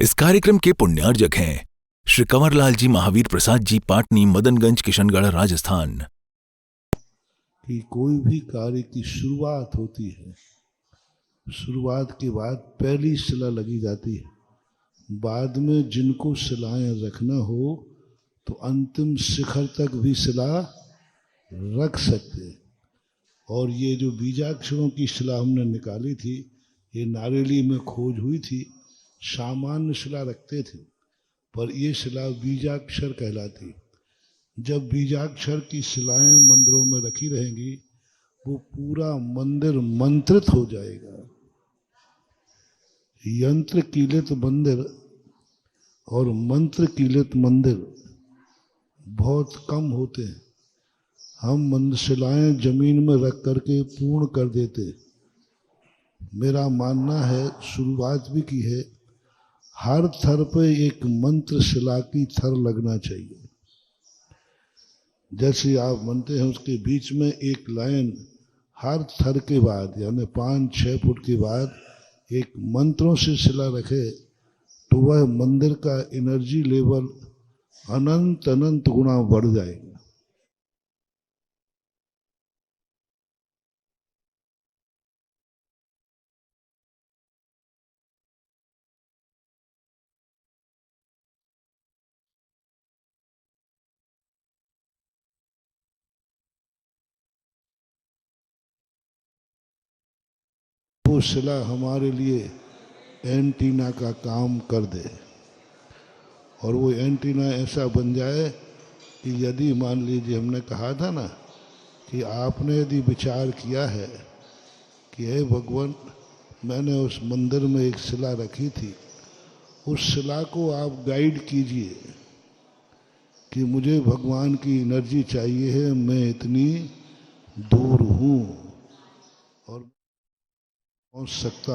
इस कार्यक्रम के पुण्यार्जक हैं श्री कंवरलाल जी महावीर प्रसाद जी, पाटनी, मदनगंज, किशनगढ़, राजस्थान। कि कोई भी कार्य की शुरुआत होती है, शुरुआत के बाद पहली शिला लगी जाती है। बाद में जिनको शिलाएं रखना हो तो अंतिम शिखर तक भी शिला रख सकते। और ये जो बीजाक्षरों की शिला हमने निकाली थी, ये नारेली में खोज हुई थी। सामान्य शिला रखते थे, पर ये शिला बीजाक्षर कहलाती। जब बीजाक्षर की शिलाएं मंदिरों में रखी रहेंगी, वो पूरा मंदिर मंत्रित हो जाएगा। यंत्र कीलित मंदिर और मंत्र कीलित मंदिर बहुत कम होते हैं। हम मंदिरशिलाएं जमीन में रख करके पूर्ण कर देते। मेरा मानना है, शुरुआत भी की है, हर थर पे एक मंत्र शिला की थर लगना चाहिए। जैसे आप मानते हैं, उसके बीच में एक लाइन हर थर के बाद, यानी 5-6 फुट के बाद एक मंत्रों से शिला रखे, तो वह मंदिर का एनर्जी लेवल अनंत अनंत गुना बढ़ जाएगा। वो शिला हमारे लिए एंटीना का काम कर दे, और वो एंटीना ऐसा बन जाए कि यदि मान लीजिए, हमने कहा था ना कि आपने यदि विचार किया है कि हे भगवान, मैंने उस मंदिर में एक शिला रखी थी, उस शिला को आप गाइड कीजिए कि मुझे भगवान की एनर्जी चाहिए है, मैं इतनी दूर हूँ और पहुँच सकता,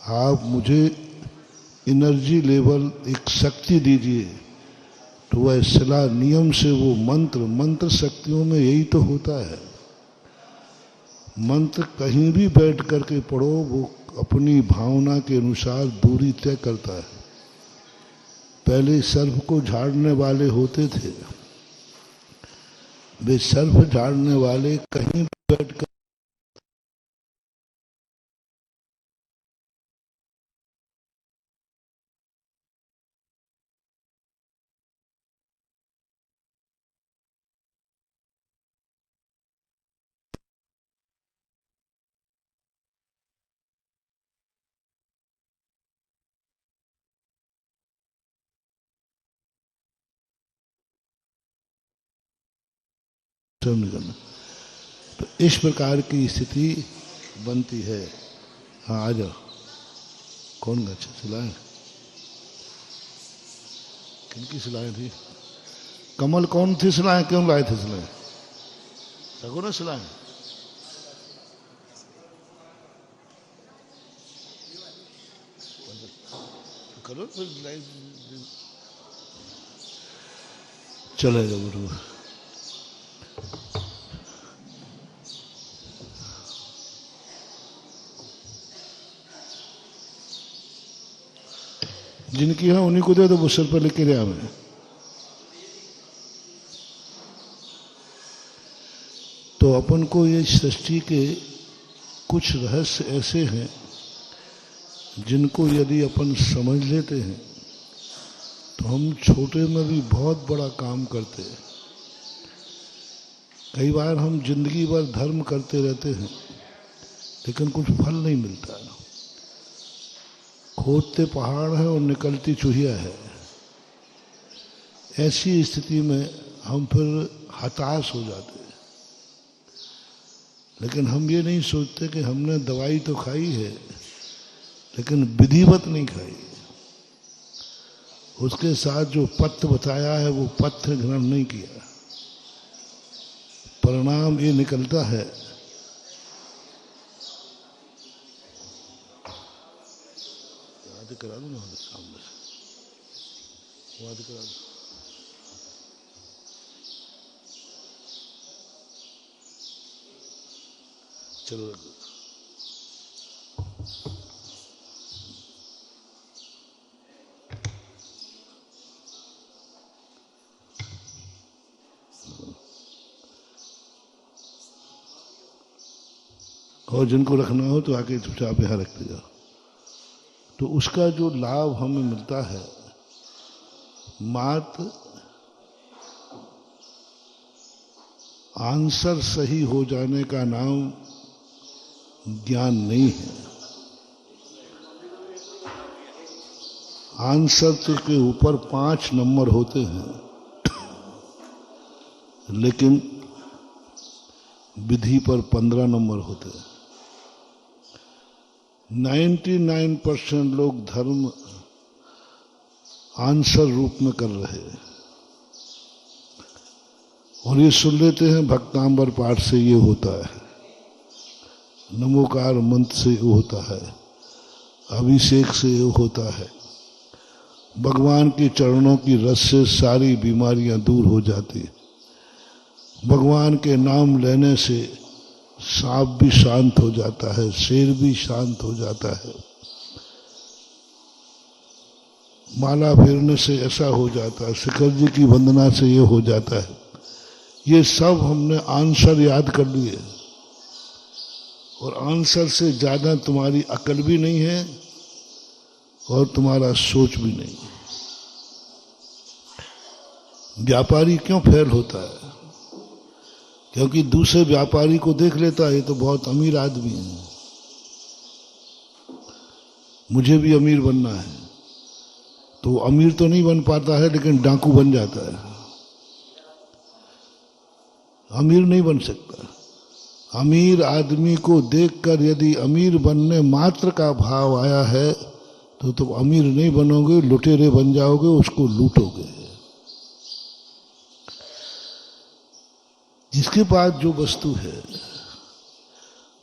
आप मुझे एनर्जी लेवल एक शक्ति दीजिए। तो वह शिला नियम से वो मंत्र शक्तियों में यही तो होता है। मंत्र कहीं भी बैठ करके पढ़ो, वो अपनी भावना के अनुसार दूरी तय करता है। पहले सर्प को झाड़ने वाले होते थे, वे सर्प झाड़ने वाले कहीं भी बैठ कर नहीं करना। तो इस प्रकार की स्थिति बनती है। हाँ, आ जाओ। कौन अच्छा सिलाए? किनकी सिलाए थी? कमल कौन थी सिलाए? क्यों लाए थे सिलाए? सगो ने सिलाए? करो फिर चलेगा बरोबर। जिनकी है उन्हीं को दे दो, वो सर पर लेके रहा मैं। तो अपन को ये सृष्टि के कुछ रहस्य ऐसे हैं जिनको यदि अपन समझ लेते हैं तो हम छोटे में भी बहुत बड़ा काम करते हैं। कई बार हम जिंदगी भर धर्म करते रहते हैं, लेकिन कुछ फल नहीं मिलता। खोदते पहाड़ है और निकलती चूहिया है। ऐसी स्थिति में हम फिर हताश हो जाते हैं। लेकिन हम ये नहीं सोचते कि हमने दवाई तो खाई है, लेकिन विधिवत नहीं खाई। उसके साथ जो पथ्य बताया है, वो पथ्य ग्रहण नहीं किया। परिणाम ये निकलता है, याद करा दो ना सामने से, याद करा दो। चलो और जिनको रखना हो तो आके चुपचाप यहाँ रखते जाओ। तो उसका जो लाभ हमें मिलता है, मात्र आंसर सही हो जाने का नाम ज्ञान नहीं है। आंसर के ऊपर 5 नंबर होते हैं, लेकिन विधि पर 15 नंबर होते हैं। 99% लोग धर्म आंसर रूप में कर रहे हैं, और ये सुन लेते हैं भक्तांबर पाठ से ये होता है, नमोकार मंत्र से ये होता है, अभिषेक से ये होता है, भगवान के चरणों की रस से सारी बीमारियां दूर हो जाती है, भगवान के नाम लेने से सांप भी शांत हो जाता है, शेर भी शांत हो जाता है, माला फेरने से ऐसा हो जाता है, शिखर जी की वंदना से ये हो जाता है। ये सब हमने आंसर याद कर लिए, और आंसर से ज्यादा तुम्हारी अकल भी नहीं है और तुम्हारा सोच भी नहीं। व्यापारी क्यों फेल होता है? क्योंकि दूसरे व्यापारी को देख लेता है, ये तो बहुत अमीर आदमी है, मुझे भी अमीर बनना है, तो अमीर तो नहीं बन पाता है लेकिन डाकू बन जाता है, अमीर नहीं बन सकता। अमीर आदमी को देखकर यदि अमीर बनने मात्र का भाव आया है तो तुम अमीर नहीं बनोगे, लुटेरे बन जाओगे, उसको लूटोगे। जिसके पास जो वस्तु है,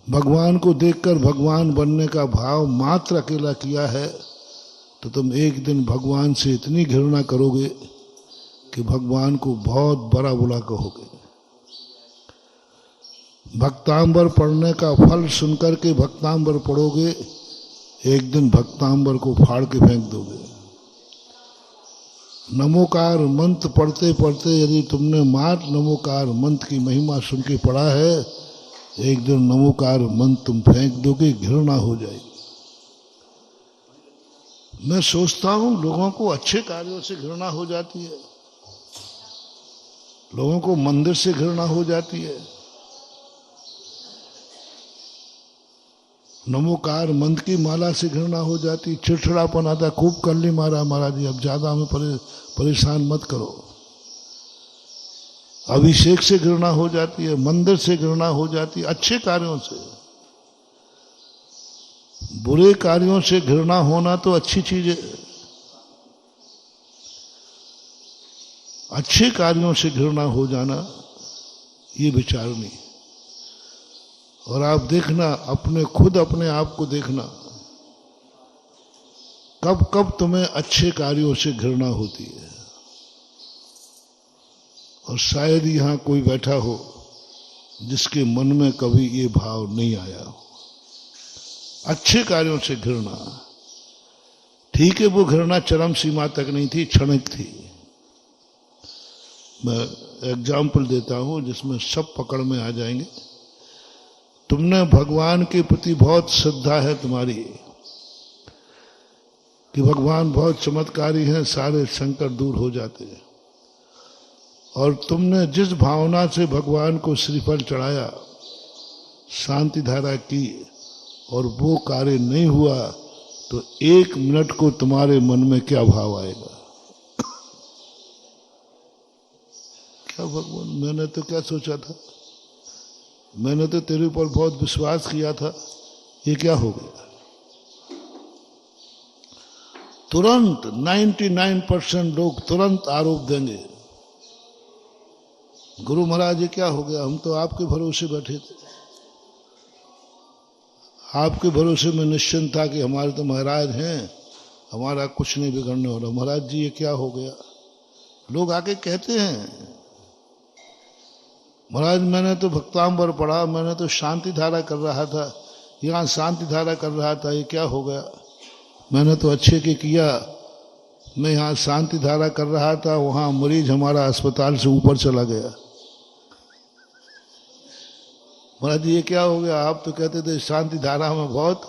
भगवान को देखकर भगवान बनने का भाव मात्र अकेला किया है, तो तुम एक दिन भगवान से इतनी घृणा करोगे कि भगवान को बहुत बड़ा बुरा कहोगे। भक्तांबर पढ़ने का फल सुनकर के भक्तांबर पढ़ोगे, एक दिन भक्तांबर को फाड़ के फेंक दोगे। नमोकार मंत्र पढ़ते पढ़ते यदि तुमने मात्र नमोकार मंत्र की महिमा सुन के पढ़ा है, एक दिन नमोकार मंत्र तुम फेंक दोगे, घृणा हो जाएगी। मैं सोचता हूं लोगों को अच्छे कार्यों से घृणा हो जाती है, लोगों को मंदिर से घृणा हो जाती है, नमोकार मंत्र की माला से घृणा हो जाती, चिड़चिड़ापन आता, खूब कर ली मारा महाराज जी, अब ज्यादा हमें परेशान मत करो। अभिषेक से घृणा हो जाती है, मंदिर से घृणा हो जाती है, अच्छे कार्यों से। बुरे कार्यों से घृणा होना तो अच्छी चीज है, अच्छे कार्यों से घृणा हो जाना ये विचार नहीं। और आप देखना, खुद अपने आप को देखना, कब कब तुम्हें अच्छे कार्यों से घृणा होती है। और शायद यहां कोई बैठा हो जिसके मन में कभी ये भाव नहीं आया हो, अच्छे कार्यों से घृणा। ठीक है, वो घृणा चरम सीमा तक नहीं थी, क्षणिक थी। मैं एग्जाम्पल देता हूं जिसमें सब पकड़ में आ जाएंगे। तुमने भगवान के प्रति बहुत श्रद्धा है तुम्हारी कि भगवान बहुत चमत्कारी हैं, सारे संकट दूर हो जाते हैं, और तुमने जिस भावना से भगवान को श्रीफल चढ़ाया, शांति धारा की, और वो कार्य नहीं हुआ, तो 1 मिनट को तुम्हारे मन में क्या भाव आएगा? क्या भगवान, मैंने तो क्या सोचा था, मैंने तो तेरे ऊपर बहुत विश्वास किया था, ये क्या हो गया? तुरंत 99% लोग तुरंत आरोप देंगे, गुरु महाराज ये क्या हो गया, हम तो आपके भरोसे बैठे थे, आपके भरोसे में निश्चिंत था कि हमारे तो महाराज हैं, हमारा कुछ नहीं बिगड़ने वाला। महाराज जी ये क्या हो गया? लोग आके कहते हैं, महाराज मैंने तो भक्तांबर पढ़ा, मैंने तो शांति धारा कर रहा था, यहाँ शांति धारा कर रहा था, ये क्या हो गया? मैंने तो अच्छे के किया, मैं यहाँ शांति धारा कर रहा था, वहाँ मरीज हमारा अस्पताल से ऊपर चला गया। महाराज जी ये क्या हो गया, आप तो कहते थे शांति धारा में बहुत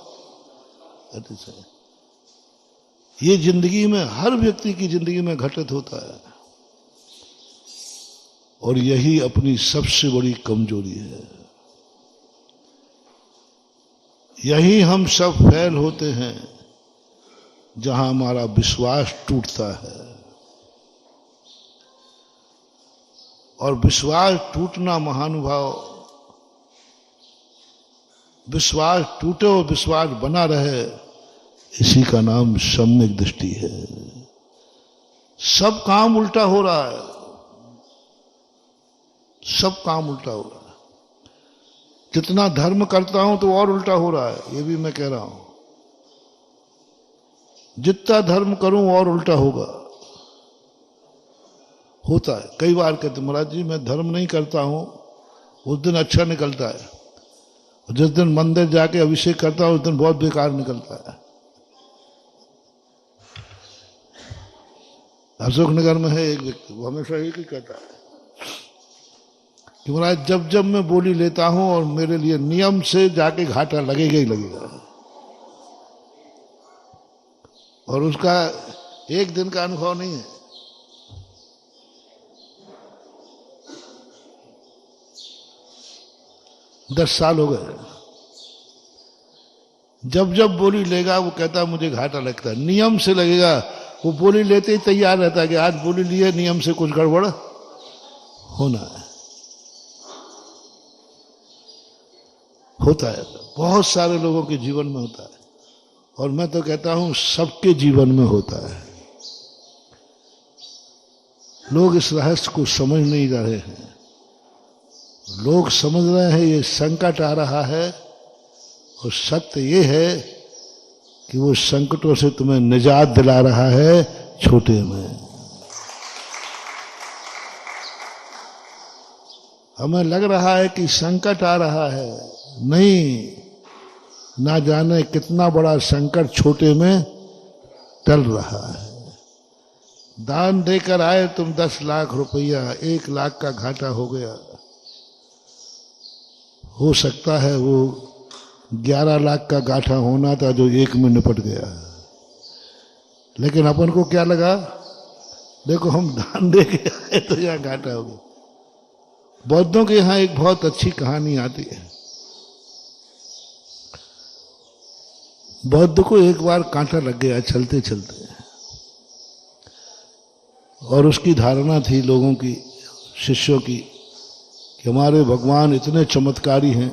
अतिशय। ये जिंदगी में हर व्यक्ति की जिंदगी में घटित होता है, और यही अपनी सबसे बड़ी कमजोरी है। यही हम सब फेल होते हैं जहां हमारा विश्वास टूटता है। और विश्वास टूटना महानुभाव, विश्वास टूटे और विश्वास बना रहे, इसी का नाम सम्यक दृष्टि है। सब काम उल्टा हो रहा है, सब काम उल्टा हो रहा है। जितना धर्म करता हूं तो और उल्टा हो रहा है, ये भी मैं कह रहा हूं। जितना धर्म करूं और उल्टा होगा, होता है। कई बार कहते महाराज जी मैं धर्म नहीं करता हूं, उस दिन अच्छा निकलता है, और जिस दिन मंदिर जाके अभिषेक करता हूं उस दिन बहुत बेकार निकलता है। अशोकनगर में है एक व्यक्ति, वो हमेशा एक ही कहता है कि महाराज जब जब मैं बोली लेता हूं और मेरे लिए नियम से जाके घाटा लगेगा ही लगेगा, और उसका एक दिन का अनुभव नहीं है। दस साल हो गए, जब जब बोली लेगा वो कहता मुझे घाटा लगता है, नियम से लगेगा। वो बोली लेते ही तैयार रहता है कि आज बोली लिए, नियम से कुछ गड़बड़ होना है। होता है, बहुत सारे लोगों के जीवन में होता है, और मैं तो कहता हूं सबके जीवन में होता है। लोग इस रहस्य को समझ नहीं रहे हैं। लोग समझ रहे हैं ये संकट आ रहा है, और सत्य ये है कि वो संकटों से तुम्हें निजात दिला रहा है छोटे में। हमें लग रहा है कि संकट आ रहा है, नहीं, ना जाने कितना बड़ा संकट छोटे में टल रहा है। दान देकर आए तुम 10 लाख रुपया, 1 लाख का घाटा हो गया। हो सकता है वो 11 लाख का घाटा होना था जो 1 में निपट गया। लेकिन अपन को क्या लगा, देखो हम दान दे के आए तो यहाँ घाटा हो गया। बौद्धों के यहाँ एक बहुत अच्छी कहानी आती है। बौद्ध को एक बार कांटा लग गया चलते चलते, और उसकी धारणा थी लोगों की, शिष्यों की, कि हमारे भगवान इतने चमत्कारी हैं,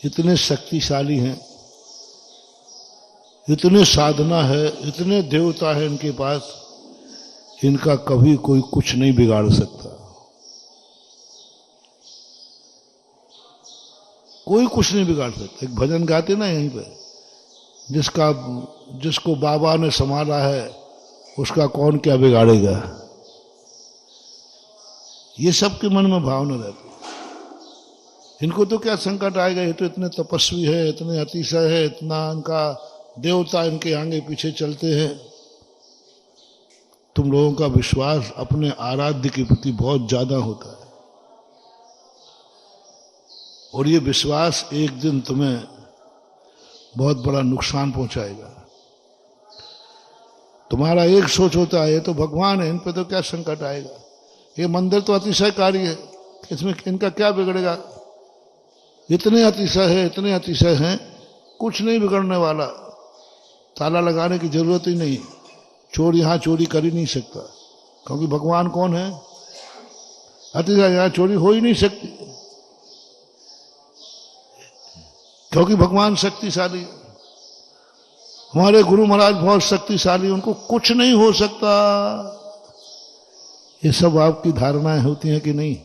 इतने शक्तिशाली हैं, इतने साधना है, इतने देवता है इनके पास, इनका कभी कोई कुछ नहीं बिगाड़ सकता। कोई कुछ नहीं बिगाड़ सकता। एक भजन गाते ना यहीं पे, जिसको बाबा ने संभाला है उसका कौन क्या बिगाड़ेगा। ये सबके मन में भावना रहती है। इनको तो क्या संकट आएगा, ये तो इतने तपस्वी है, इतने अतिशय है, इतना इनका देवता इनके आगे पीछे चलते हैं। तुम लोगों का विश्वास अपने आराध्य के प्रति बहुत ज्यादा होता है, और ये विश्वास एक दिन तुम्हें बहुत बड़ा नुकसान पहुंचाएगा। तुम्हारा एक सोच होता है ये तो भगवान है, इन पे तो क्या संकट आएगा, ये मंदिर तो अतिशयकारी है, इसमें इनका क्या बिगड़ेगा, इतने अतिशय है, इतने अतिशय हैं, कुछ नहीं बिगड़ने वाला, ताला लगाने की जरूरत ही नहीं, चोर यहां चोरी कर ही नहीं सकता, क्योंकि भगवान कौन है, अतिशय यहां चोरी हो ही नहीं सकती, क्योंकि भगवान शक्तिशाली है। हमारे गुरु महाराज बहुत शक्तिशाली, उनको कुछ नहीं हो सकता। ये सब आपकी धारणाएं होती हैं कि नहीं?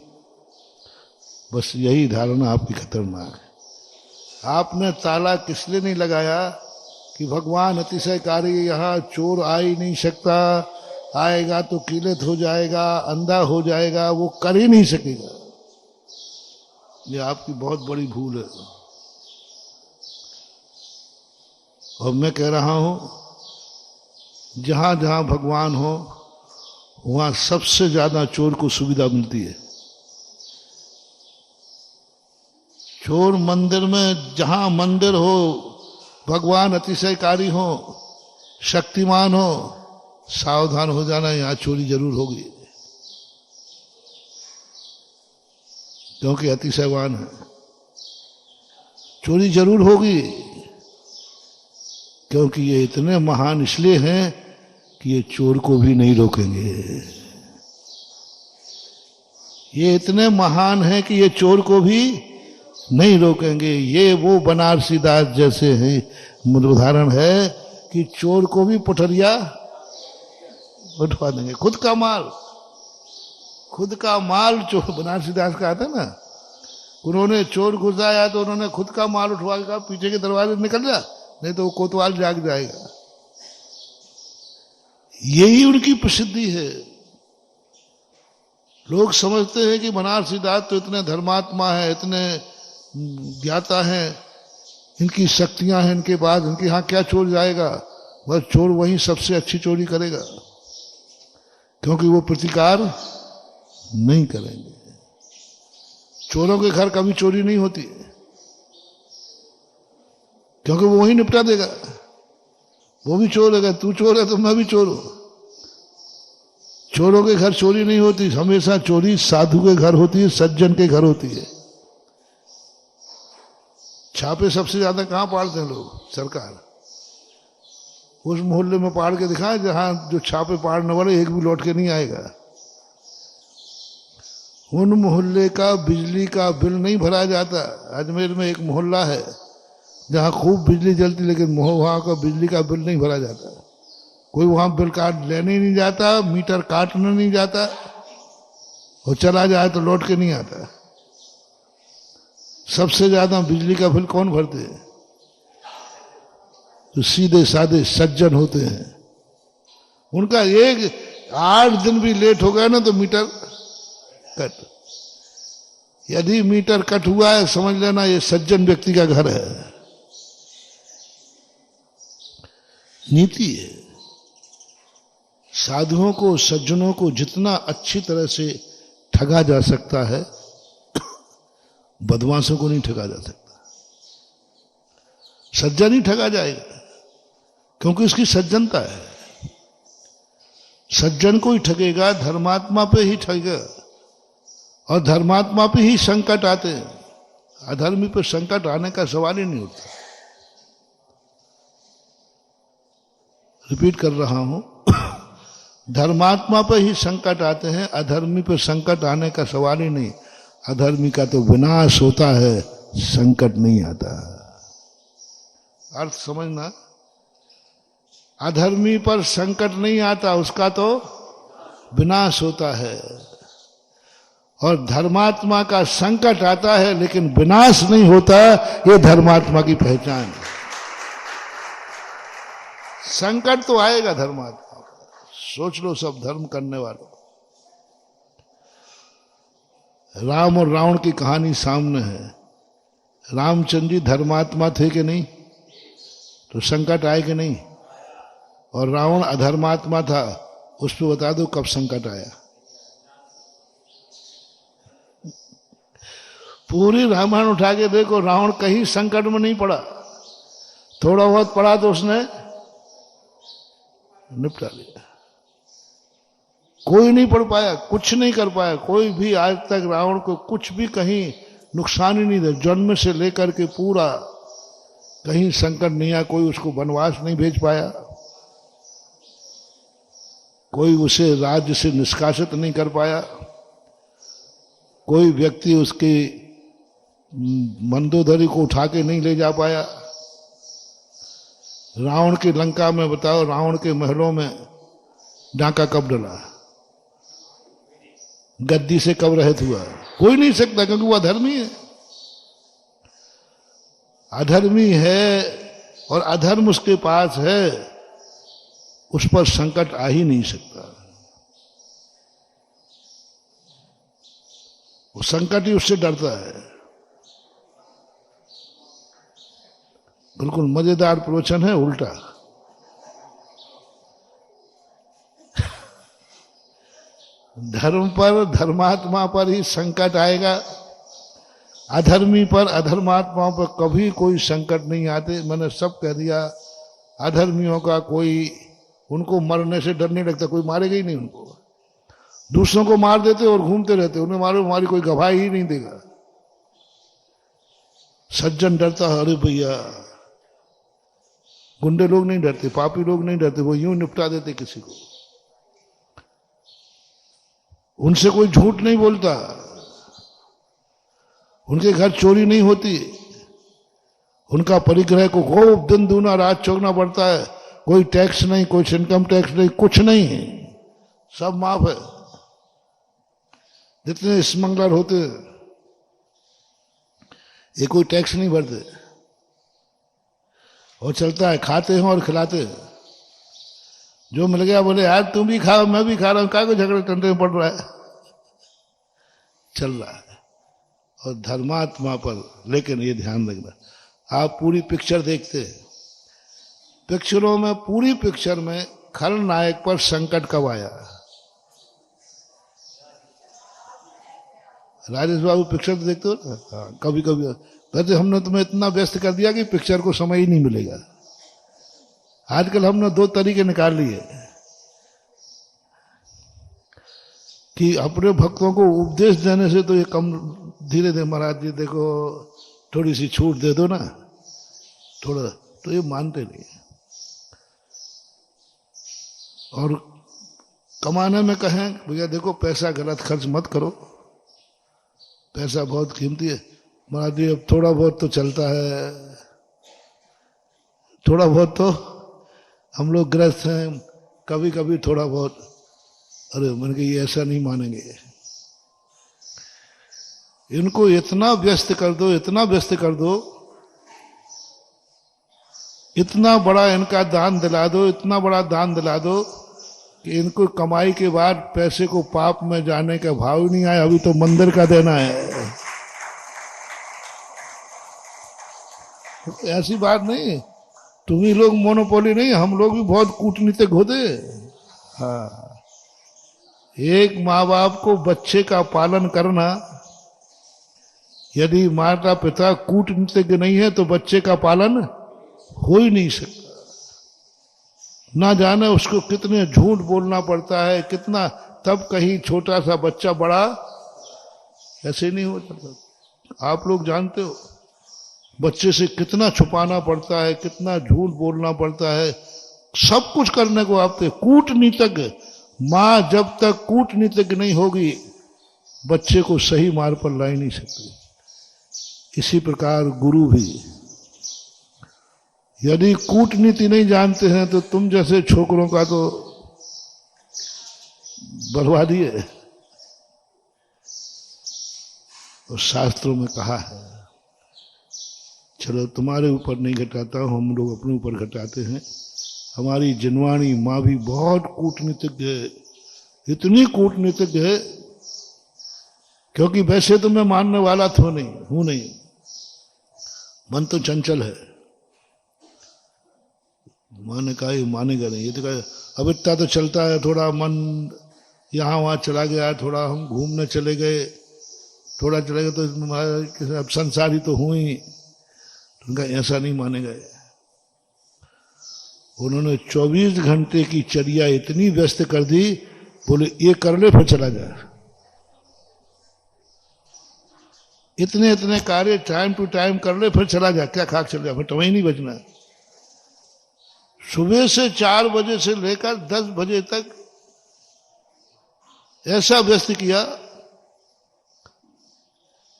बस यही धारणा आपकी खतरनाक है। आपने ताला किस लिए नहीं लगाया कि भगवान अतिशयकारी, यहाँ चोर आ ही नहीं सकता, आएगा तो किलत हो जाएगा, अंधा हो जाएगा, वो कर ही नहीं सकेगा। ये आपकी बहुत बड़ी भूल है। और मैं कह रहा हूं जहां जहां भगवान हो वहां सबसे ज्यादा चोर को सुविधा मिलती है। चोर मंदिर में, जहां मंदिर हो, भगवान अतिशयकारी हो, शक्तिमान हो, सावधान हो जाना, यहां चोरी जरूर होगी, क्योंकि अतिशयवान है। चोरी जरूर होगी, क्योंकि ये इतने महान इसलिए हैं कि ये चोर को भी नहीं रोकेंगे। ये इतने महान हैं कि ये चोर को भी नहीं रोकेंगे। ये वो बनारसी दास जैसे हैं, उदाहरण है कि चोर को भी पुठरिया उठवा देंगे। खुद का माल चोर, बनारसी दास का आता ना, उन्होंने चोर घुसाया तो उन्होंने खुद का माल उठवा के कहा पीछे के दरवाजे निकल जा, नहीं तो वो कोतवाल जाग जाएगा। यही उनकी प्रसिद्धि है। लोग समझते हैं कि बनारसी दास तो इतने धर्मात्मा है, इतने ज्ञाता हैं, इनकी शक्तियां हैं इनके बाद, इनके यहां क्या चोर जाएगा, बस चोर वहीं सबसे अच्छी चोरी करेगा, क्योंकि वो प्रतिकार नहीं करेंगे। चोरों के घर कभी चोरी नहीं होती, क्योंकि वो वहीं निपटा देगा। वो भी चोर है, तू चोर है तो मैं भी चोर हूं। चोरों के घर चोरी नहीं होती, हमेशा चोरी साधु के घर होती है, सज्जन के घर होती है। छापे सबसे ज्यादा कहां पाड़ते हैं लोग? सरकार। उस मोहल्ले में पाड़ के दिखाए जहां जो छापे पाड़ने वाले एक भी लौट के नहीं आएगा। उन मोहल्ले का बिजली का बिल नहीं भरा जाता। अजमेर में एक मोहल्ला है जहां खूब बिजली जलती, लेकिन वहां का बिजली का बिल नहीं भरा जाता। कोई वहां बिल काट लेने नहीं जाता, मीटर काटने नहीं जाता, और चला जाए तो लौट के नहीं आता। सबसे ज्यादा बिजली का बिल कौन भरते हैं? तो सीधे साधे सज्जन होते हैं। उनका एक 8 दिन भी लेट हो गया ना तो मीटर कट। यदि मीटर कट हुआ है, समझ लेना ये सज्जन व्यक्ति का घर है। नीति है। साधुओं को, सज्जनों को जितना अच्छी तरह से ठगा जा सकता है, बदमाशों को नहीं ठगा जा सकता। सज्जन ही ठगा जाएगा, क्योंकि उसकी सज्जनता है। सज्जन को ही ठगेगा, धर्मात्मा पे ही ठगेगा, और धर्मात्मा पे ही संकट आते हैं। अधर्मी पे संकट आने का सवाल ही नहीं उठता। रिपीट कर रहा हूं, धर्मात्मा पर ही संकट आते हैं, अधर्मी पर संकट आने का सवाल ही नहीं। अधर्मी का तो विनाश होता है, संकट नहीं आता। अर्थ समझना, अधर्मी पर संकट नहीं आता, उसका तो विनाश होता है। और धर्मात्मा का संकट आता है लेकिन विनाश नहीं होता, ये धर्मात्मा की पहचान है। संकट तो आएगा धर्मात्मा का, सोच लो सब धर्म करने वालों। राम और रावण की कहानी सामने है। रामचंद्र जी धर्मात्मा थे कि नहीं? तो संकट आए कि नहीं? और रावण अधर्मात्मा था, उस पर बता दो कब संकट आया? पूरी रामायण उठा के देखो, रावण कहीं संकट में नहीं पड़ा। थोड़ा बहुत पड़ा तो उसने निपटा लिया। कोई नहीं पढ़ पाया, कुछ नहीं कर पाया। कोई भी आज तक रावण को कुछ भी कहीं नुकसान ही नहीं दिया। जन्म से लेकर के पूरा कहीं संकट नहीं आया। कोई उसको वनवास नहीं भेज पाया, कोई उसे राज्य से निष्कासित नहीं कर पाया, कोई व्यक्ति उसकी मंदोदरी को उठा के नहीं ले जा पाया। रावण की लंका में बताओ, रावण के महलों में डाका कब डला? गद्दी से कब रहित हुआ? कोई नहीं सकता, क्योंकि वो अधर्मी है। अधर्मी है और अधर्म उसके पास है, उस पर संकट आ ही नहीं सकता। वो संकट ही उससे डरता है। बिल्कुल मजेदार प्रवचन है, उल्टा। धर्म पर, धर्मात्मा पर ही संकट आएगा, अधर्मी पर, अधर्मात्माओं पर कभी कोई संकट नहीं आते। मैंने सब कह दिया। अधर्मियों का कोई, उनको मरने से डर नहीं लगता, कोई मारेगा ही नहीं उनको। दूसरों को मार देते और घूमते रहते, उन्हें मारो हमारी कोई गवाही ही नहीं देगा। सज्जन डरता है, अरे भैया। गुंडे लोग नहीं डरते, पापी लोग नहीं डरते, वो यूं निपटा देते किसी को। उनसे कोई झूठ नहीं बोलता, उनके घर चोरी नहीं होती, उनका परिग्रह को खूब दिन दूना रात चौगना पड़ता है। कोई टैक्स नहीं, कोई इनकम टैक्स नहीं, कुछ नहीं है, सब माफ है। जितने स्मगलर होते ये कोई टैक्स नहीं भरते और चलता है, खाते हैं और खिलाते हैं। जो मिल गया बोले यार तुम भी खाओ मैं भी खा रहा हूं, क्या को झगड़े टंडे में पड़ रहा है, चल रहा है। और धर्मात्मा पर लेकिन ये ध्यान रखना, आप पूरी पिक्चर देखते हैं, पिक्चरों में, पूरी पिक्चर में खलनायक पर संकट कब आया? राजेश बाबू पिक्चर तो देखते हो ना? हाँ, कभी कभी। वैसे हमने तुम्हें इतना व्यस्त कर दिया कि पिक्चर को समय ही नहीं मिलेगा। आजकल हमने दो तरीके निकाल लिए कि अपने भक्तों को उपदेश देने से तो ये कम, धीरे धीरे महाराज जी देखो थोड़ी सी छूट दे दो ना थोड़ा, तो ये मानते नहीं। और कमाने में कहें भैया देखो पैसा गलत खर्च मत करो, पैसा बहुत कीमती है। महाराज जी अब थोड़ा बहुत तो चलता है, थोड़ा बहुत तो हम लोग ग्रस्त हैं, कभी कभी थोड़ा बहुत। अरे मैंने कहा ये ऐसा नहीं मानेंगे, इनको इतना व्यस्त कर दो, इतना व्यस्त कर दो, इतना बड़ा इनका दान दिला दो, इतना बड़ा दान दिला दो कि इनको कमाई के बाद पैसे को पाप में जाने का भाव ही नहीं आया। अभी तो मंदिर का देना है, ऐसी बात नहीं। तुम ही लोग मोनोपोली नहीं, हम लोग भी बहुत कूटनीतिक होते। हाँ, एक माँ बाप को बच्चे का पालन करना, यदि माता पिता कूटनीतिक नहीं है तो बच्चे का पालन हो ही नहीं सकता। ना जाने उसको कितने झूठ बोलना पड़ता है, कितना, तब कहीं छोटा सा बच्चा बड़ा ऐसे नहीं हो जाता। आप लोग जानते हो बच्चे से कितना छुपाना पड़ता है, कितना झूठ बोलना पड़ता है, सब कुछ करने को आपते। कूटनीतिक माँ जब तक कूटनीतिक नहीं होगी बच्चे को सही मार्ग पर ला ही नहीं सकती। इसी प्रकार गुरु भी यदि कूटनीति नहीं जानते हैं तो तुम जैसे छोकरों का तो बर्बादी है। और शास्त्रों में कहा है, चलो तुम्हारे ऊपर नहीं घटाता हूं, हम लोग अपने ऊपर घटाते हैं। हमारी जिनवाणी माँ भी बहुत कूटनीतिज्ञ है, इतनी कूटनीतिज्ञ है, क्योंकि वैसे तो मैं मानने वाला तो हूं नहीं, मन तो चंचल है। माँ ने कहा ये मानेगा नहीं, ये तो कहा अब इतना तो चलता है, थोड़ा मन यहाँ वहाँ चला गया, थोड़ा हम घूमने चले गए, थोड़ा चले गए तो अब संसारी तो हुई ही। उनका ऐसा नहीं मानेगा। उन्होंने 24 घंटे की चर्या इतनी व्यस्त कर दी, बोले ये कर ले फिर चला जा। इतने इतने कार्य टाइम टू टाइम कर ले फिर चला जा, क्या खाक चल जा, फिर तुम्हें नहीं बचना। सुबह से 4 बजे से लेकर 10 बजे तक ऐसा व्यस्त किया।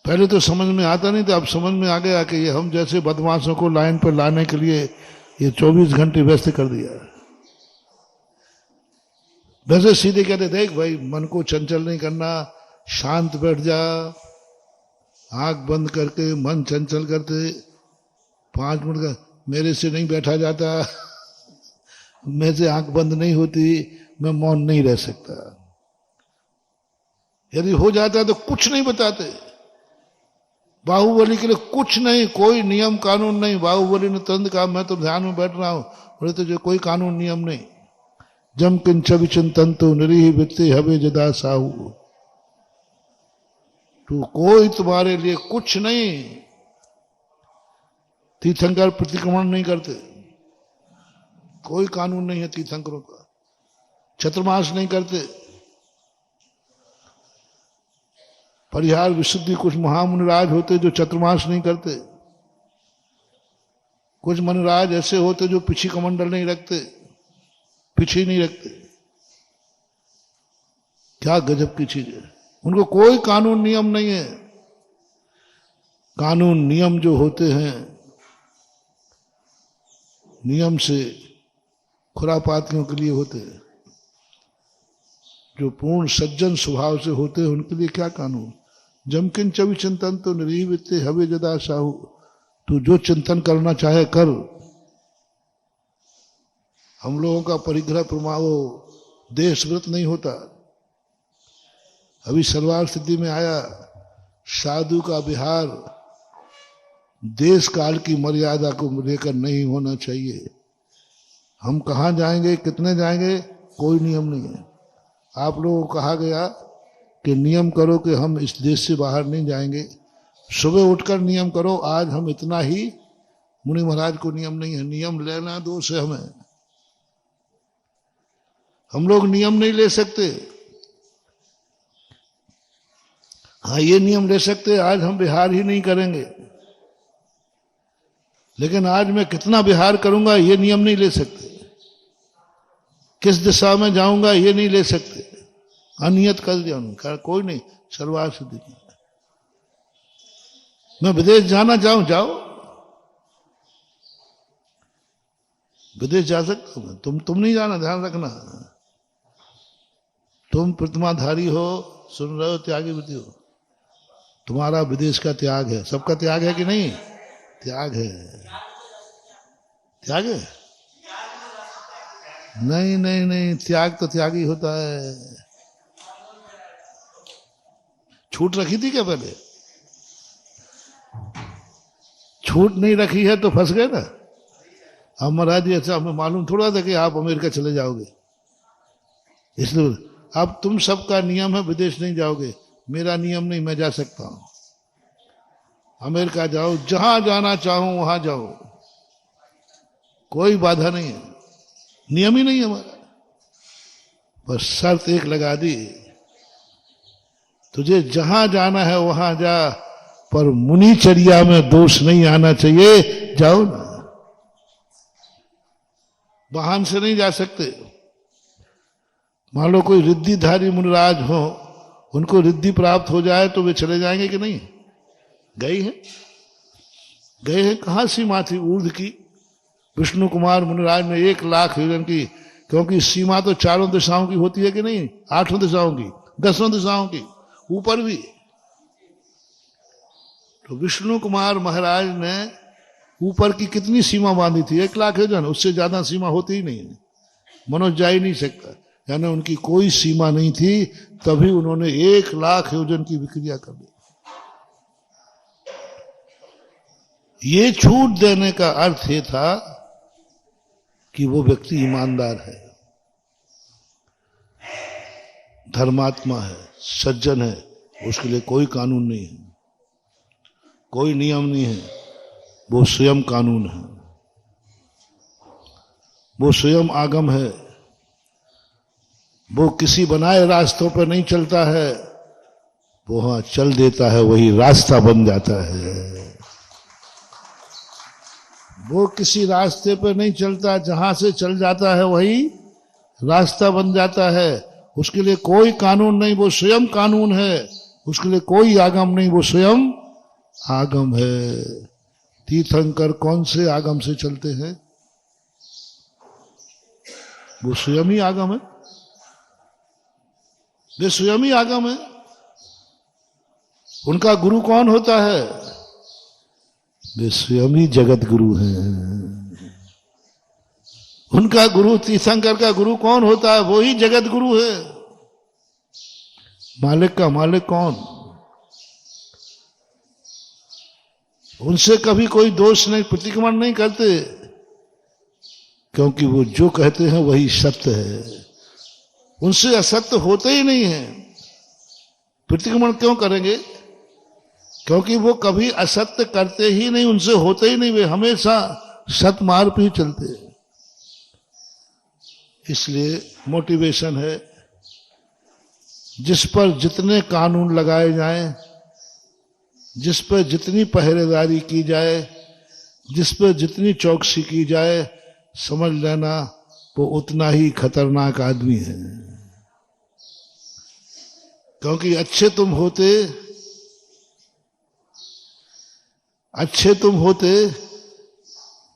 पहले तो समझ में आता नहीं था, अब समझ में आ गया कि ये हम जैसे बदमाशों को लाइन पर लाने के लिए ये 24 घंटे व्यस्त कर दिया। वैसे सीधे कहते देख भाई मन को चंचल नहीं करना, शांत बैठ जा, आंख बंद करके मन चंचल करते 5 मिनट का, मेरे से नहीं बैठा जाता, मेरे से आंख बंद नहीं होती, मैं मौन नहीं रह सकता। यदि हो जाता तो कुछ नहीं बताते। बाहुबली के लिए कुछ नहीं, कोई नियम कानून नहीं। बाहुबली ने तुरंत कहा मैं तो ध्यान में बैठ रहा हूं, बोले तो जो कोई कानून नियम नहीं। जम किंच विचिंतन तो निरीह वित्ते हवे जदा साहू। तो कोई तुम्हारे लिए कुछ नहीं। तीर्थंकर प्रतिक्रमण नहीं करते, कोई कानून नहीं है तीर्थंकरों का। चतुर्मास नहीं करते। परिहार विशुद्धि कुछ महामुनिराज होते जो चतुर्मास नहीं करते। कुछ मुनिराज ऐसे होते जो पिछी कमंडल नहीं रखते, पिछी नहीं रखते। क्या गजब की चीज है। उनको कोई कानून नियम नहीं है। कानून नियम जो होते हैं, नियम से खुरापातियों के लिए होते हैं। जो पूर्ण सज्जन स्वभाव से होते हैं उनके लिए क्या कानून। जमकिन चवि चिंतन तो निरीवित हवे जदा साहू। तू जो चिंतन करना चाहे कर। हम लोगों का परिग्रह प्रमाव देश व्रत नहीं होता। अभी सलवार सिद्धि में आया, साधु का विहार देश काल की मर्यादा को लेकर नहीं होना चाहिए। हम कहाँ जाएंगे, कितने जाएंगे, कोई नियम नहीं है। आप लोगों को कहा गया कि नियम करो कि हम इस देश से बाहर नहीं जाएंगे। सुबह उठकर नियम करो, आज हम इतना ही। मुनि महाराज को नियम नहीं है। नियम लेना दोष है हमें। हम लोग नियम नहीं ले सकते। हाँ, ये नियम ले सकते, आज हम विहार ही नहीं करेंगे। लेकिन आज मैं कितना विहार करूंगा ये नियम नहीं ले सकते। किस दिशा में जाऊंगा ये नहीं ले सकते। अनियत कर जाऊंगा, कोई नहीं। सलवार सिद्धि नहीं। मैं विदेश जाना चाहूं, जाओ, विदेश जा सकता हूं। तुम नहीं जाना, ध्यान रखना। तुम प्रतिमाधारी हो, सुन रहे हो, त्यागी वृत्ति हो। तुम्हारा विदेश का त्याग है। सबका त्याग है कि नहीं? त्याग है। त्याग है? नहीं नहीं नहीं, त्याग तो त्याग ही होता है। छूट रखी थी क्या पहले? छूट नहीं रखी है तो फंस गए ना। अब महाराज जी अच्छा, हमें मालूम थोड़ा था कि आप अमेरिका चले जाओगे, इसलिए अब तुम सबका नियम है विदेश नहीं जाओगे। मेरा नियम नहीं, मैं जा सकता हूं। अमेरिका जाओ, जहां जाना चाहूं वहां जाओ, कोई बाधा नहीं है। नियम ही नहीं है हमारा। बस शर्त एक लगा दी, तुझे जहां जाना है वहां जा, पर मुनिचर्या में दोष नहीं आना चाहिए। जाओ ना, वाहन से नहीं जा सकते। मान लो कोई रिद्धिधारी मुनिराज हो, उनको रिद्धि प्राप्त हो जाए तो वे चले जाएंगे कि नहीं? गए हैं, गए हैं। कहां सीमा थी ऊर्ध्व की? विष्णु कुमार मुनिराज ने 1,00,000 योजन की, क्योंकि सीमा तो चारों दिशाओं की होती है कि नहीं? 8 दिशाओं की, 10 दिशाओं की, ऊपर भी। तो विष्णु कुमार महाराज ने ऊपर की कितनी सीमा बांधी थी? 1,00,000 योजन। उससे ज्यादा सीमा होती ही नहीं। मनुष्य जा ही नहीं सकता। यानी उनकी कोई सीमा नहीं थी, तभी उन्होंने 1,00,000 योजन की विक्रिया कर दी। ये छूट देने का अर्थ ये था कि वो व्यक्ति ईमानदार है, धर्मात्मा है, सज्जन है। उसके लिए कोई कानून नहीं है, कोई नियम नहीं है। वो स्वयं कानून है, वो स्वयं आगम है। वो किसी बनाए रास्तों पर नहीं चलता है। वो हाँ चल देता है, वही रास्ता बन जाता है। वो किसी रास्ते पर नहीं चलता, जहां से चल जाता है वही रास्ता बन जाता है। उसके लिए कोई कानून नहीं, वो स्वयं कानून है। उसके लिए कोई आगम नहीं, वो स्वयं आगम है। तीर्थंकर कौन से आगम से चलते हैं? वो स्वयं ही आगम है। वे स्वयं ही आगम है। उनका गुरु कौन होता है? वे स्वयं ही जगत गुरु हैं। उनका गुरु, तीर्थंकर का गुरु कौन होता है? वो ही जगत गुरु है। मालिक का मालिक कौन? उनसे कभी कोई दोष नहीं, प्रतिक्रमण नहीं करते, क्योंकि वो जो कहते हैं वही सत्य है। उनसे असत्य होते ही नहीं है। प्रतिक्रमण क्यों करेंगे? क्योंकि वो कभी असत्य करते ही नहीं, उनसे होते ही नहीं, वे हमेशा सत मार्ग पे ही चलते हैं। इसलिए मोटिवेशन है, जिस पर जितने कानून लगाए जाएं, जिस पर जितनी पहरेदारी की जाए, जिस पर जितनी चौकसी की जाए, समझ लेना वो उतना ही खतरनाक आदमी है। क्योंकि अच्छे तुम होते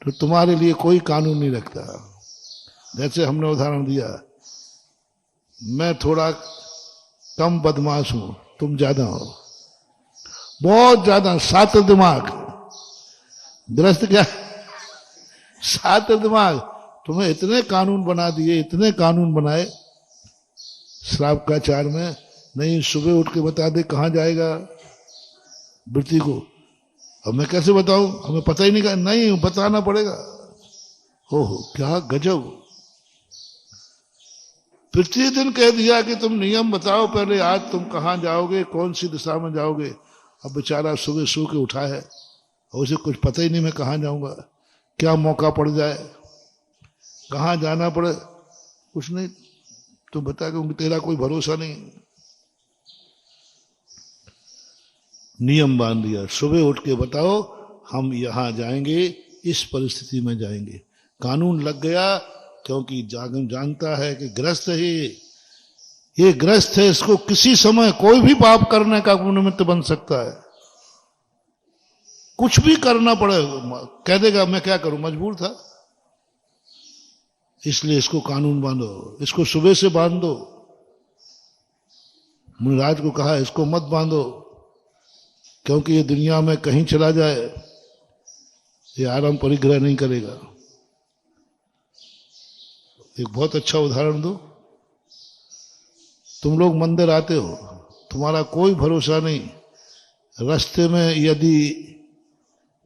तो तुम्हारे लिए कोई कानून नहीं रखता। जैसे हमने उदाहरण दिया, मैं थोड़ा कम बदमाश हूं, तुम ज्यादा हो, बहुत ज्यादा शातिर दिमाग। गृहस्थ क्या, शातिर दिमाग। तुम्हें इतने कानून बना दिए, इतने कानून बनाए श्राप का चार में, नहीं सुबह उठ के बता दे कहां जाएगा वृत्ति को। अब मैं कैसे बताऊं, हमें पता ही नहीं, नहीं बताना पड़ेगा। ओहो क्या गजब। पृथ्वी दिन कह दिया कि तुम नियम बताओ पहले, आज तुम कहां जाओगे, कौन सी दिशा में जाओगे। अब बेचारा सुबह सो के उठा है और उसे कुछ पता ही नहीं मैं कहां जाऊंगा, क्या मौका पड़ जाए, कहां जाना पड़े, कुछ नहीं। तुम बता कि तेरा कोई भरोसा नहीं। नियम बांध दिया, सुबह उठ के बताओ हम यहां जाएंगे, इस परिस्थिति में जाएंगे। कानून लग गया, क्योंकि जागम जानता है कि ग्रस्त है, ये ग्रस्त है, इसको किसी समय कोई भी पाप करने का निमित्त बन सकता है। कुछ भी करना पड़े, कह देगा मैं क्या करूं, मजबूर था। इसलिए इसको कानून बांधो, इसको सुबह से बांध दो। मुनिराज को कहा इसको मत बांधो, क्योंकि ये दुनिया में कहीं चला जाए, ये आराम परिग्रह नहीं करेगा। एक बहुत अच्छा उदाहरण दो, तुम लोग मंदिर आते हो, तुम्हारा कोई भरोसा नहीं, रास्ते में यदि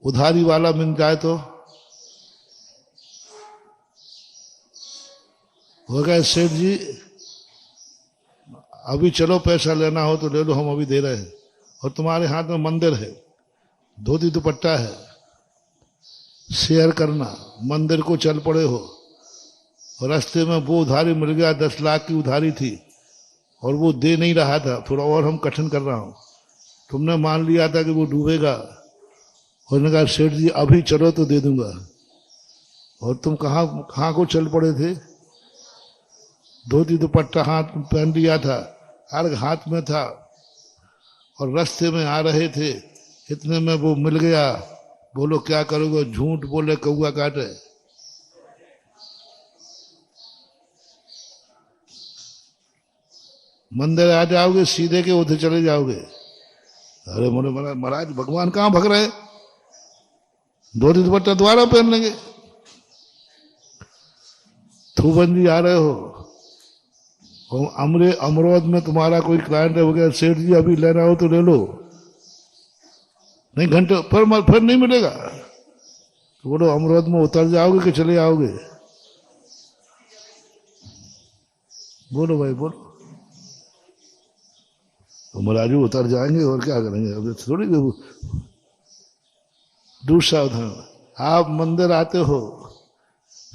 उधारी वाला मिल जाए तो वो कहे सेठ जी अभी चलो, पैसा लेना हो तो ले लो, हम अभी दे रहे हैं। और तुम्हारे हाथ में मंदिर है, धोती दुपट्टा है, शेयर करना, मंदिर को चल पड़े हो, और रास्ते में वो उधारी मिल गया, 10 लाख की उधारी थी और वो दे नहीं रहा था, थोड़ा और हम कठिन कर रहा हूं। तुमने मान लिया था कि वो डूबेगा, और उन्होंने कहा सेठ जी अभी चलो तो दे दूंगा। और तुम कहाँ को चल पड़े थे, धोती दुपट्टा हाथ में पहन लिया था, अर्घ हाथ में था, और रास्ते में आ रहे थे, इतने में वो मिल गया। बोलो क्या करोगे, झूठ बोले कौआ काटे। मंदिर आ जाओगे, सीधे के उधर चले जाओगे। अरे मोरे महाराज भगवान कहां भग रहे, धोती दुपट्टा दोबारा पहन लेंगे। थूबन जी आ रहे हो, अमरोद में तुम्हारा कोई क्लाइंट है, हो गया सेठ जी अभी लेना हो तो ले लो, नहीं घंटे फिर नहीं मिलेगा। तो बोलो अमरोद में उतर जाओगे कि चले आओगे, बोलो भाई बोलो। तो महाराजू उतर जाएंगे और क्या करेंगे, अब थोड़ी। दूसरा उदाहरण, आप मंदिर आते हो,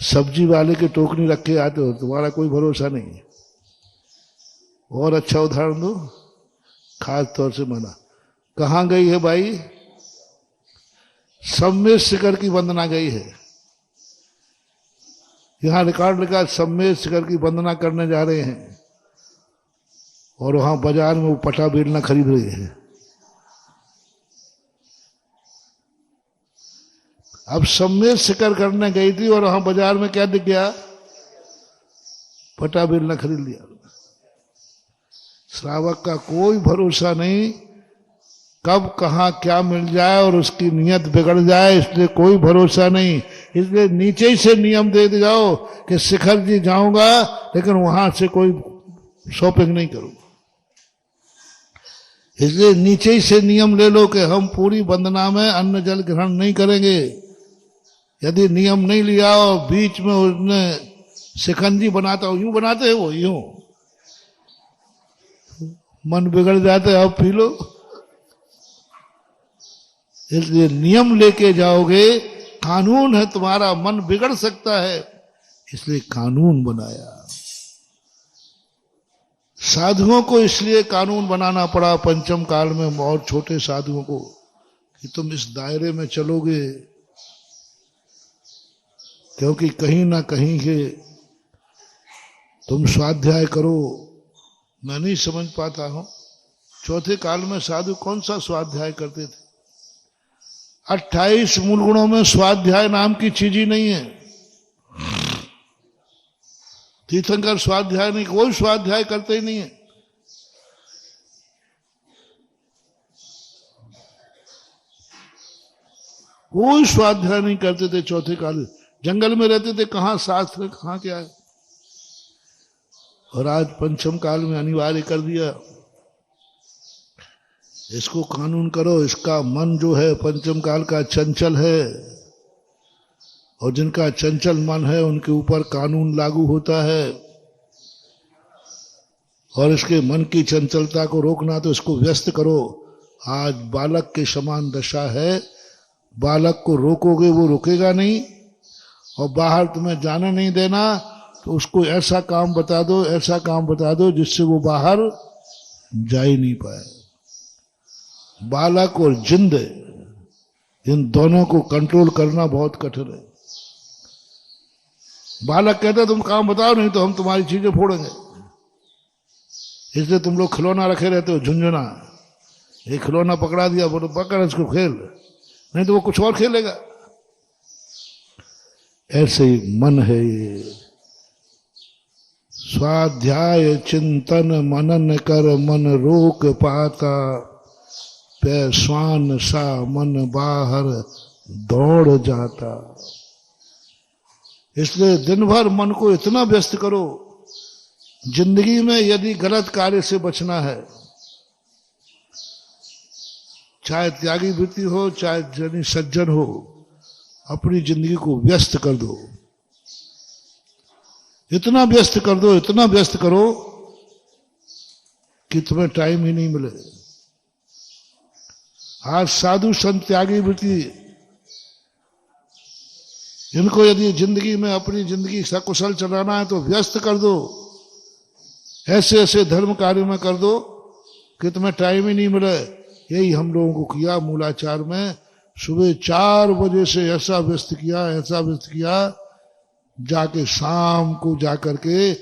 सब्जी वाले की टोकरी रख के आते हो, तुम्हारा कोई भरोसा नहीं। और अच्छा उदाहरण दो, खास तौर से मना, कहां गई है भाई, सम्मेद शिखर की वंदना गई है। यहां रिकॉर्ड लिखा, सम्मेद शिखर की वंदना करने जा रहे हैं, और वहां बाजार में वो पटा बेलना खरीद रहे हैं। अब सम्मेद शिखर करने गई थी और वहां बाजार में क्या दिख गया, पटा बेलना खरीद लिया। श्रावक का कोई भरोसा नहीं, कब कहां क्या मिल जाए और उसकी नियत बिगड़ जाए, इसलिए कोई भरोसा नहीं। इसलिए नीचे ही से नियम दे जाओ कि शिखर जी जाऊंगा, लेकिन वहां से कोई शॉपिंग नहीं करूंगा। इसलिए नीचे ही से नियम ले लो कि हम पूरी वंदना में अन्न जल ग्रहण नहीं करेंगे। यदि नियम नहीं लिया और बीच में उसने शिकंजी बनाता हो, यूं बनाते हैं वो, यूं मन बिगड़ जाते, अब पी लो। इसलिए नियम लेके जाओगे, कानून है, तुम्हारा मन बिगड़ सकता है, इसलिए कानून बनाया। साधुओं को इसलिए कानून बनाना पड़ा पंचम काल में, और छोटे साधुओं को, कि तुम इस दायरे में चलोगे, क्योंकि कहीं ना कहीं के तुम स्वाध्याय करो। मैं नहीं समझ पाता हूं, चौथे काल में साधु कौन सा स्वाध्याय करते थे? 28 मूल गुणों में स्वाध्याय नाम की चीज ही नहीं है। तीर्थंकर स्वाध्याय नहीं, कोई स्वाध्याय करते ही नहीं है। कोई स्वाध्याय नहीं करते थे चौथे काल, जंगल में रहते थे, कहां शास्त्र कहां क्या है। और आज पंचम काल में अनिवार्य कर दिया, इसको कानून करो। इसका मन जो है पंचम काल का चंचल है, और जिनका चंचल मन है उनके ऊपर कानून लागू होता है। और इसके मन की चंचलता को रोकना तो इसको व्यस्त करो। आज बालक के समान दशा है, बालक को रोकोगे वो रुकेगा नहीं, और बाहर तुम्हें जाने नहीं देना तो उसको ऐसा काम बता दो, ऐसा काम बता दो जिससे वो बाहर जा ही नहीं पाए। बालक और जिंद, इन दोनों को कंट्रोल करना बहुत कठिन है। बालक कहता है तुम काम बताओ, नहीं तो हम तुम्हारी चीजें फोड़ेंगे। इसलिए तुम लोग खिलौना रखे रहते हो, झुंझुना। ये खिलौना पकड़ा दिया, बोलो पकड़ इसको खेल, नहीं तो वो कुछ और खेलेगा। ऐसे ही मन है ये। स्वाध्याय चिंतन मनन कर मन रोक पाता, पैश्वान सा मन बाहर दौड़ जाता। इसलिए दिन भर मन को इतना व्यस्त करो। जिंदगी में यदि गलत कार्य से बचना है, चाहे त्यागी वृत्ति हो, चाहे सज्जन हो, अपनी जिंदगी को व्यस्त कर दो। इतना व्यस्त कर दो, इतना व्यस्त करो कि तुम्हें टाइम ही नहीं मिले। आज साधु संत त्यागी वृत्ति, इनको यदि जिंदगी में अपनी जिंदगी सकुशल चलाना है तो व्यस्त कर दो। ऐसे ऐसे धर्म कार्य में कर दो कि तुम्हें टाइम ही नहीं मिले। यही हम लोगों को किया मूलाचार में। सुबह 4 बजे से ऐसा व्यस्त किया, ऐसा व्यस्त किया, जाके शाम को जाकर के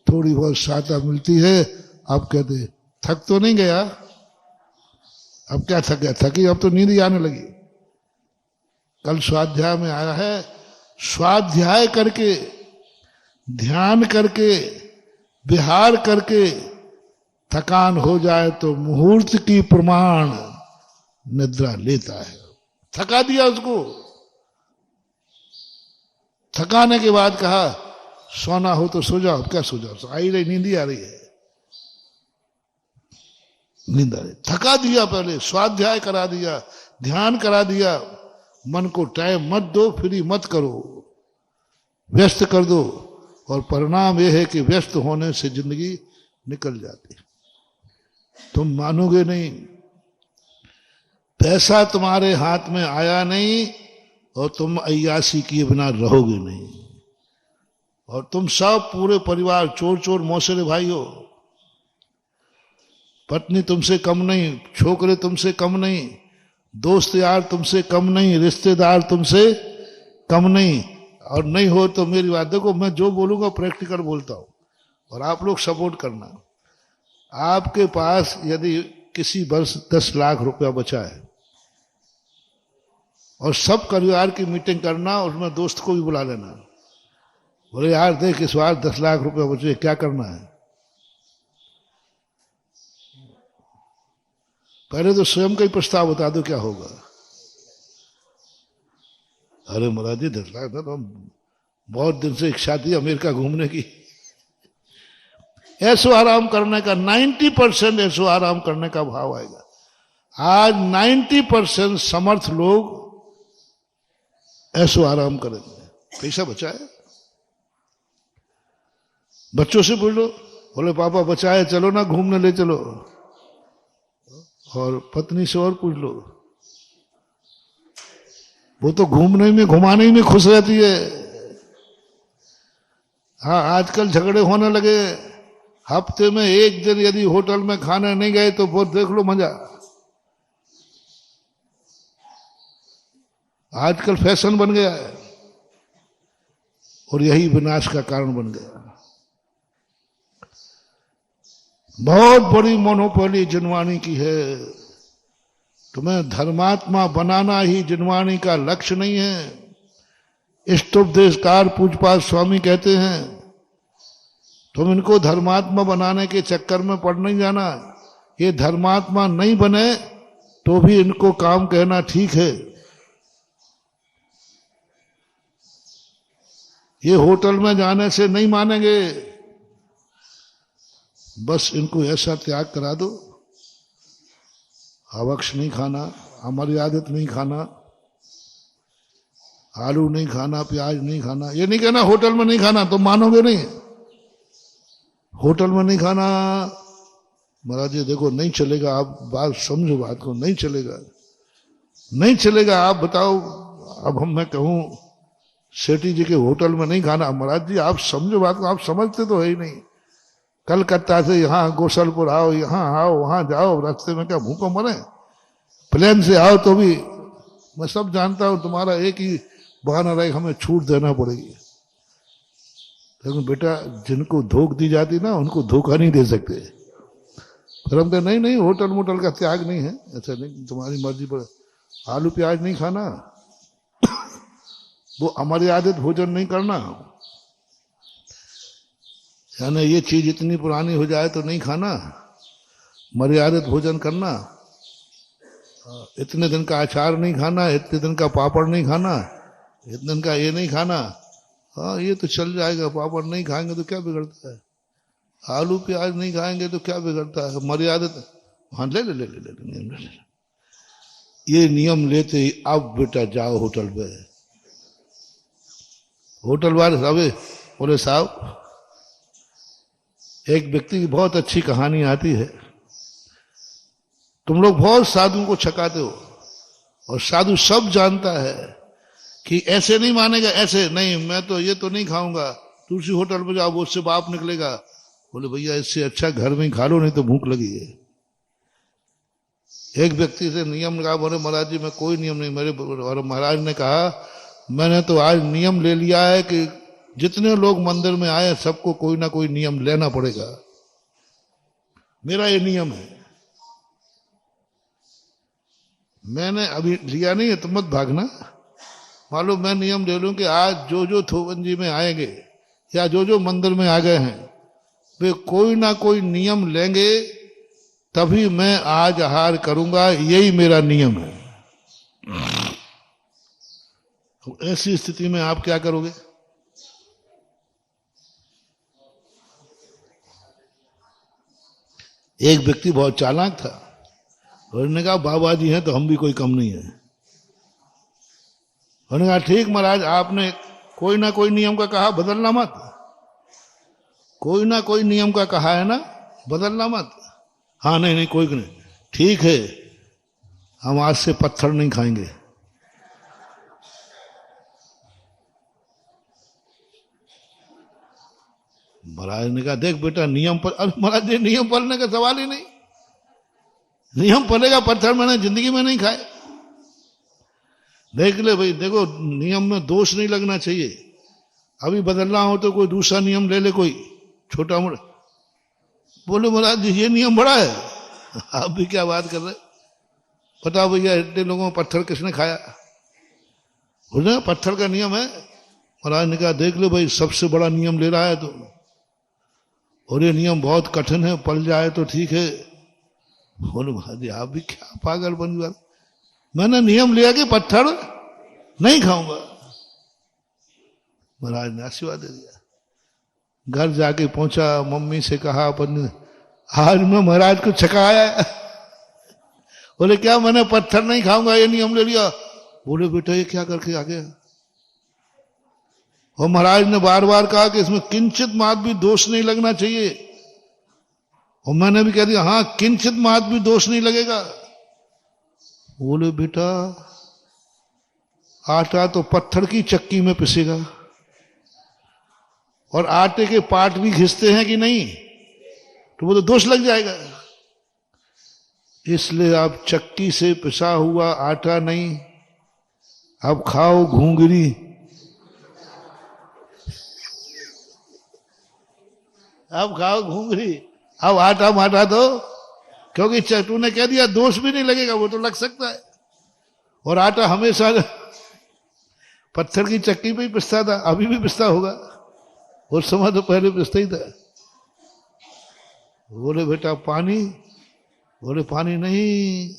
थोड़ी बहुत सहायता मिलती है। अब कहते थक तो नहीं गया? अब क्या थक गया? थकी, अब तो नींद ही आने लगी। कल स्वाध्याय में आया है, स्वाध्याय करके, ध्यान करके, विहार करके थकान हो जाए तो मुहूर्त की प्रमाण निद्रा लेता है। थका दिया उसको। थकाने के बाद कहा सोना हो तो सो जाओ। क्या सो जाओ? आई रही, नींद ही आ रही है, नींद आ रही। थका दिया, पहले स्वाध्याय करा दिया, ध्यान करा दिया। मन को टाइम मत दो, फ्री मत करो, व्यस्त कर दो। और परिणाम यह है कि व्यस्त होने से जिंदगी निकल जाती। तुम मानोगे नहीं, पैसा तुम्हारे हाथ में आया नहीं और तुम अय्यासी किए बिना रहोगे नहीं। और तुम सब पूरे परिवार चोर चोर मौसेरे भाई हो। पत्नी तुमसे कम नहीं, छोकरे तुमसे कम नहीं, दोस्त यार तुमसे कम नहीं, रिश्तेदार तुमसे कम नहीं। और नहीं हो तो मेरी बात देखो, मैं जो बोलूंगा प्रैक्टिकल बोलता हूं, और आप लोग सपोर्ट करना। आपके पास यदि किसी वर्ष 10 लाख रुपया बचा है और सब परिवार की मीटिंग करना, उसमें दोस्त को भी बुला लेना, बोले यार देख इस बार 10 लाख रुपया बचे, क्या करना है? पहले तो स्वयं का ही प्रस्ताव बता दो क्या होगा। अरे महाराज जी 10 लाख था तो बहुत दिन से इच्छा थी अमेरिका घूमने की। ऐसो आराम करने का 90% ऐसो आराम करने का भाव आएगा। आज 90% समर्थ लोग ऐसो आराम करेंगे। पैसा बचा है, बच्चों से पूछ लो, बोले पापा बचा है चलो ना घूमने ले चलो। और पत्नी से और पूछ लो, वो तो घूमने में घुमाने में खुश रहती है। हाँ, आजकल झगड़े होने लगे। हफ्ते में एक दिन यदि होटल में खाने नहीं गए तो वो देख लो मजा। आजकल फैशन बन गया है और यही विनाश का कारण बन गया। बहुत बड़ी मोनोपोली जिनवानी की है। तुम्हें धर्मात्मा बनाना ही जिनवानी का लक्ष्य नहीं है। इष्टोपदेशकार पूजपाल स्वामी कहते हैं, तुम इनको धर्मात्मा बनाने के चक्कर में पड़ नहीं जाना। ये धर्मात्मा नहीं बने तो भी इनको काम कहना ठीक है। ये होटल में जाने से नहीं मानेंगे। बस इनको ऐसा त्याग करा दो, अवक्ष नहीं खाना, अमर्यादित नहीं खाना, आलू नहीं खाना, प्याज नहीं खाना। ये नहीं कहना होटल में नहीं खाना, तो मानोगे नहीं। होटल में नहीं खाना, महाराज जी देखो नहीं चलेगा। आप बात समझो, बात को नहीं चलेगा, नहीं चलेगा। आप बताओ, अब मैं कहूं सेठी जी के होटल में नहीं खाना, महाराज जी आप समझो बात को। आप समझते तो है ही नहीं। कलकत्ता से यहाँ गोसलपुर आओ, यहाँ आओ, वहां जाओ, रास्ते में क्या भूखों मरे? प्लेन से आओ तो भी मैं सब जानता हूं, तुम्हारा एक ही बहाना रहेगा, हमें छूट देना पड़ेगी। लेकिन बेटा जिनको धोख दी जाती ना, उनको धोखा नहीं दे सकते। फिर हम कहते नहीं नहीं, होटल मोटल का त्याग नहीं है, ऐसा नहीं, तुम्हारी मर्जी पर। आलू प्याज नहीं खाना, वो अमर्यादित भोजन नहीं करना, यानी ये चीज इतनी पुरानी हो जाए तो नहीं खाना, मर्यादित भोजन करना। इतने दिन का अचार नहीं खाना, इतने दिन का पापड़ नहीं खाना, इतने दिन का ये नहीं खाना। हाँ ये तो चल जाएगा, पापड़ नहीं खाएंगे तो क्या बिगड़ता है, आलू प्याज नहीं खाएंगे तो क्या बिगड़ता है, मर्यादित। हाँ ले ले ले ले ले, नियम ले ले। ये नियम लेते ही अब बेटा जाओ होटल पे। होटल वाले साहब बोले, साहब एक व्यक्ति की बहुत अच्छी कहानी आती है। तुम लोग बहुत साधुओं को छकाते हो और साधु सब जानता है कि ऐसे नहीं मानेगा, ऐसे नहीं, मैं तो ये तो नहीं खाऊंगा, दूसरी होटल पे जाओ, उससे बाप निकलेगा। बोले भैया इससे अच्छा घर में ही खा लो, नहीं तो भूख लगी है। एक व्यक्ति से नियम लगा, बोले महाराज जी मैं कोई नियम नहीं मेरे। और महाराज ने कहा मैंने तो आज नियम ले लिया है कि जितने लोग मंदिर में आए सबको कोई ना कोई नियम लेना पड़ेगा, मेरा ये नियम है। मैंने अभी लिया नहीं है, तुम मत भागना। मालूम मैं नियम ले लूं कि आज जो जो थोवन जी में आएंगे या जो जो मंदिर में आ गए हैं वे कोई ना कोई नियम लेंगे, तभी मैं आज आहार करूंगा, यही मेरा नियम है। तो ऐसी स्थिति में आप क्या करोगे? एक व्यक्ति बहुत चालाक था, उन्होंने कहा बाबा जी हैं तो हम भी कोई कम नहीं है। उन्होंने कहा ठीक महाराज, आपने कोई ना कोई नियम का कहा, बदलना मत। कोई ना कोई नियम का कहा है ना, बदलना मत। हाँ नहीं नहीं कोई नहीं, ठीक है, हम आज से पत्थर नहीं खाएंगे। महाराज ने कहा देख बेटा नियम पर। अरे महाराज ये नियम पढ़ने का सवाल ही नहीं, नियम पढ़ेगा पत्थर मैंने जिंदगी में नहीं खाए। देख ले भाई, देखो नियम में दोष नहीं लगना चाहिए। अभी बदलना हो तो कोई दूसरा नियम ले ले, कोई छोटा मोटा। बोले महाराज ये नियम बड़ा है, आप भी क्या बात कर रहे, बताओ भैया इतने लोगों में पत्थर किसने खाया? बोले पत्थर का नियम है। महाराज ने कहा देख लो भाई, सबसे बड़ा नियम ले रहा है तो, और ये नियम बहुत कठिन है, पल जाए तो ठीक है। बोले महाराज आप भी क्या पागल बन गया, मैंने नियम लिया कि पत्थर नहीं खाऊंगा। महाराज ने आशीर्वाद दे दिया। घर जाके पहुंचा, मम्मी से कहा अपन आज मैं महाराज को छकाया। बोले क्या, मैंने पत्थर नहीं खाऊंगा ये नियम ले लिया। बोले बेटा ये क्या करके आ गया? और महाराज ने बार बार कहा कि इसमें किंचित मात्र भी दोष नहीं लगना चाहिए। और मैंने भी कह दिया हाँ किंचित मात्र भी दोष नहीं लगेगा। बोले बेटा आटा तो पत्थर की चक्की में पिसेगा, और आटे के पाट भी घिसते हैं कि नहीं, तो वो तो दोष लग जाएगा। इसलिए आप चक्की से पिसा हुआ आटा नहीं, आप खाओ घूंगरी। आप खाओ घूंगरी, अब आटा माटा दो, क्योंकि तूने कह दिया दोष भी नहीं लगेगा, वो तो लग सकता है। और आटा हमेशा पत्थर की चक्की पे ही पिसता था, अभी भी पिसता होगा, उस समय तो पहले पिसता ही था। बोले बेटा पानी, बोले पानी नहीं,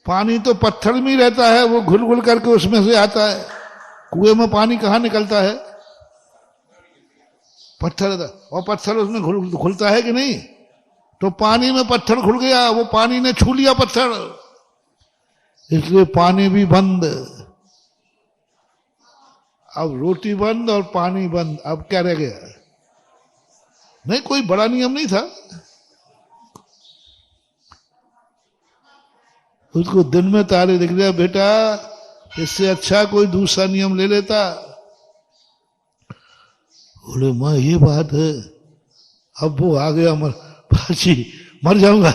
पानी तो पत्थर में ही रहता है, वो घुल घुल करके उसमें से आता है। कुएं में पानी कहाँ निकलता है, पत्थर रहता, और पत्थर उसमें घुलता है कि नहीं, तो पानी में पत्थर घुल गया, वो पानी ने छू लिया पत्थर, इसलिए पानी भी बंद। अब रोटी बंद और पानी बंद, अब क्या रह गया? नहीं, कोई बड़ा नियम नहीं था। उसको दिन में तारे दिख गया, बेटा इससे अच्छा कोई दूसरा नियम ले लेता। बोले माँ ये बात है, अब वो आ गया मर जाऊंगा,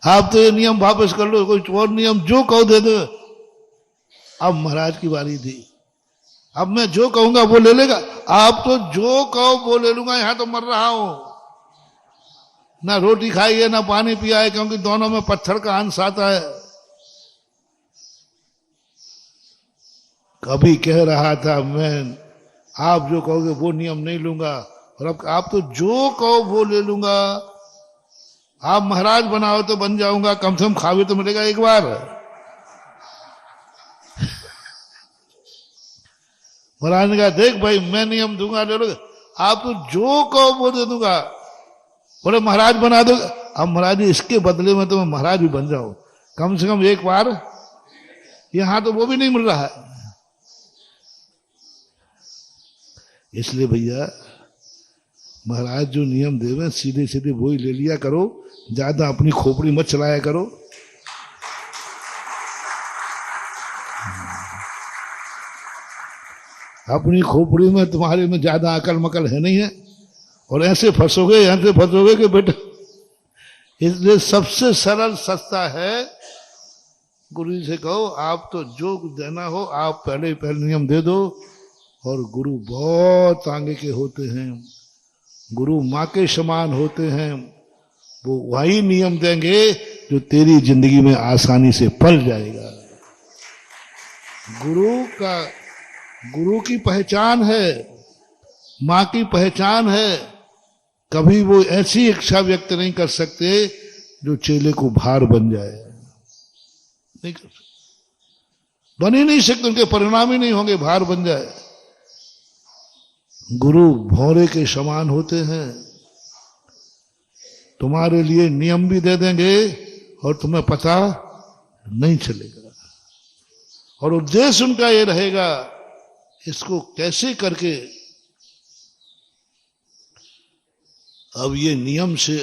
आप तो ये नियम वापस कर लो, कोई और नियम जो कहो दे दो। अब महाराज की बारी थी, अब मैं जो कहूंगा वो ले लेगा, आप तो जो कहो वो ले लूंगा, यहां तो मर रहा हूं, ना रोटी खाई है ना पानी पिया है, क्योंकि दोनों में पत्थर का अंश आता है। कभी कह रहा था मैं आप जो कहोगे वो नियम नहीं लूंगा, और अब आप तो जो कहो वो ले लूंगा, आप महाराज बनाओ तो बन जाऊंगा, कम से कम खावे तो मिलेगा एक बार। महाराज ने कहा देख भाई मैं नियम दूंगा ले लो, आप तो जो कहो वो दे दूंगा। बोले महाराज बना दो, अब महाराज इसके बदले में तो मैं महाराज भी बन जाऊं, कम से कम एक बार, यहां तो वो भी नहीं मिल रहा है। इसलिए भैया महाराज जो नियम देवे सीधे सीधे वो ही ले लिया करो, ज्यादा अपनी खोपड़ी मत चलाया करो। अपनी खोपड़ी में तुम्हारे में ज्यादा अकल मकल है नहीं है, और ऐसे फंसोगे कि बेटा। इसलिए सबसे सरल सस्ता है, गुरु जी से कहो आप तो जो देना हो आप पहले नियम दे दो। और गुरु बहुत आगे के होते हैं, गुरु माँ के समान होते हैं, वो वही नियम देंगे जो तेरी जिंदगी में आसानी से पल जाएगा। गुरु की पहचान है, माँ की पहचान है, कभी वो ऐसी इच्छा व्यक्त नहीं कर सकते जो चेले को भार बन जाए, नहीं कर सकते, बन ही नहीं सकते, उनके परिणाम ही नहीं होंगे भार बन जाए। गुरु भौरे के समान होते हैं, तुम्हारे लिए नियम भी दे देंगे और तुम्हें पता नहीं चलेगा, और उद्देश्य उनका ये रहेगा इसको कैसे करके अब ये नियम से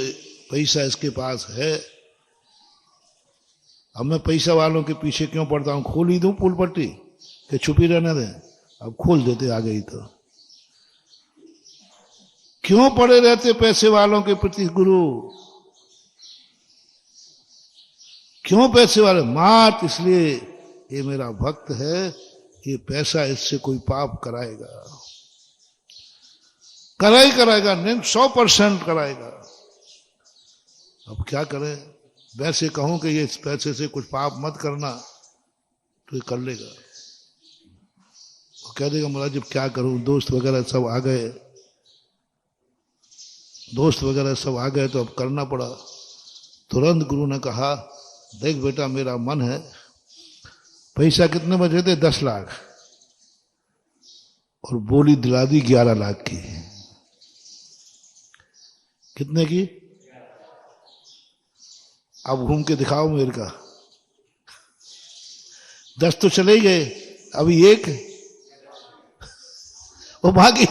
पैसा इसके पास है, अब मैं पैसा वालों के पीछे क्यों पड़ता हूं, खोल ही दूं पुल पट्टी कि छुपी रहने दें, अब खोल देते आ गई तो क्यों पड़े रहते पैसे वालों के प्रति गुरु, क्यों पैसे वाले मात, इसलिए ये मेरा भक्त है, ये पैसा इससे कोई पाप कराएगा, कराएगा, 100% कराएगा। अब क्या करें, वैसे कहूं कि ये इस पैसे से कुछ पाप मत करना तो ये कर लेगा, वो कह देगा महाराज जब क्या करूं, दोस्त वगैरह सब आ गए तो अब करना पड़ा। तुरंत गुरु ने कहा देख बेटा मेरा मन है, पैसा कितने बचे थे, 10 लाख, और बोली दिला दी 11 लाख की। कितने की? अब घूम के दिखाओ मेरे का, 10 तो चले गए, अभी एक वो बाकी।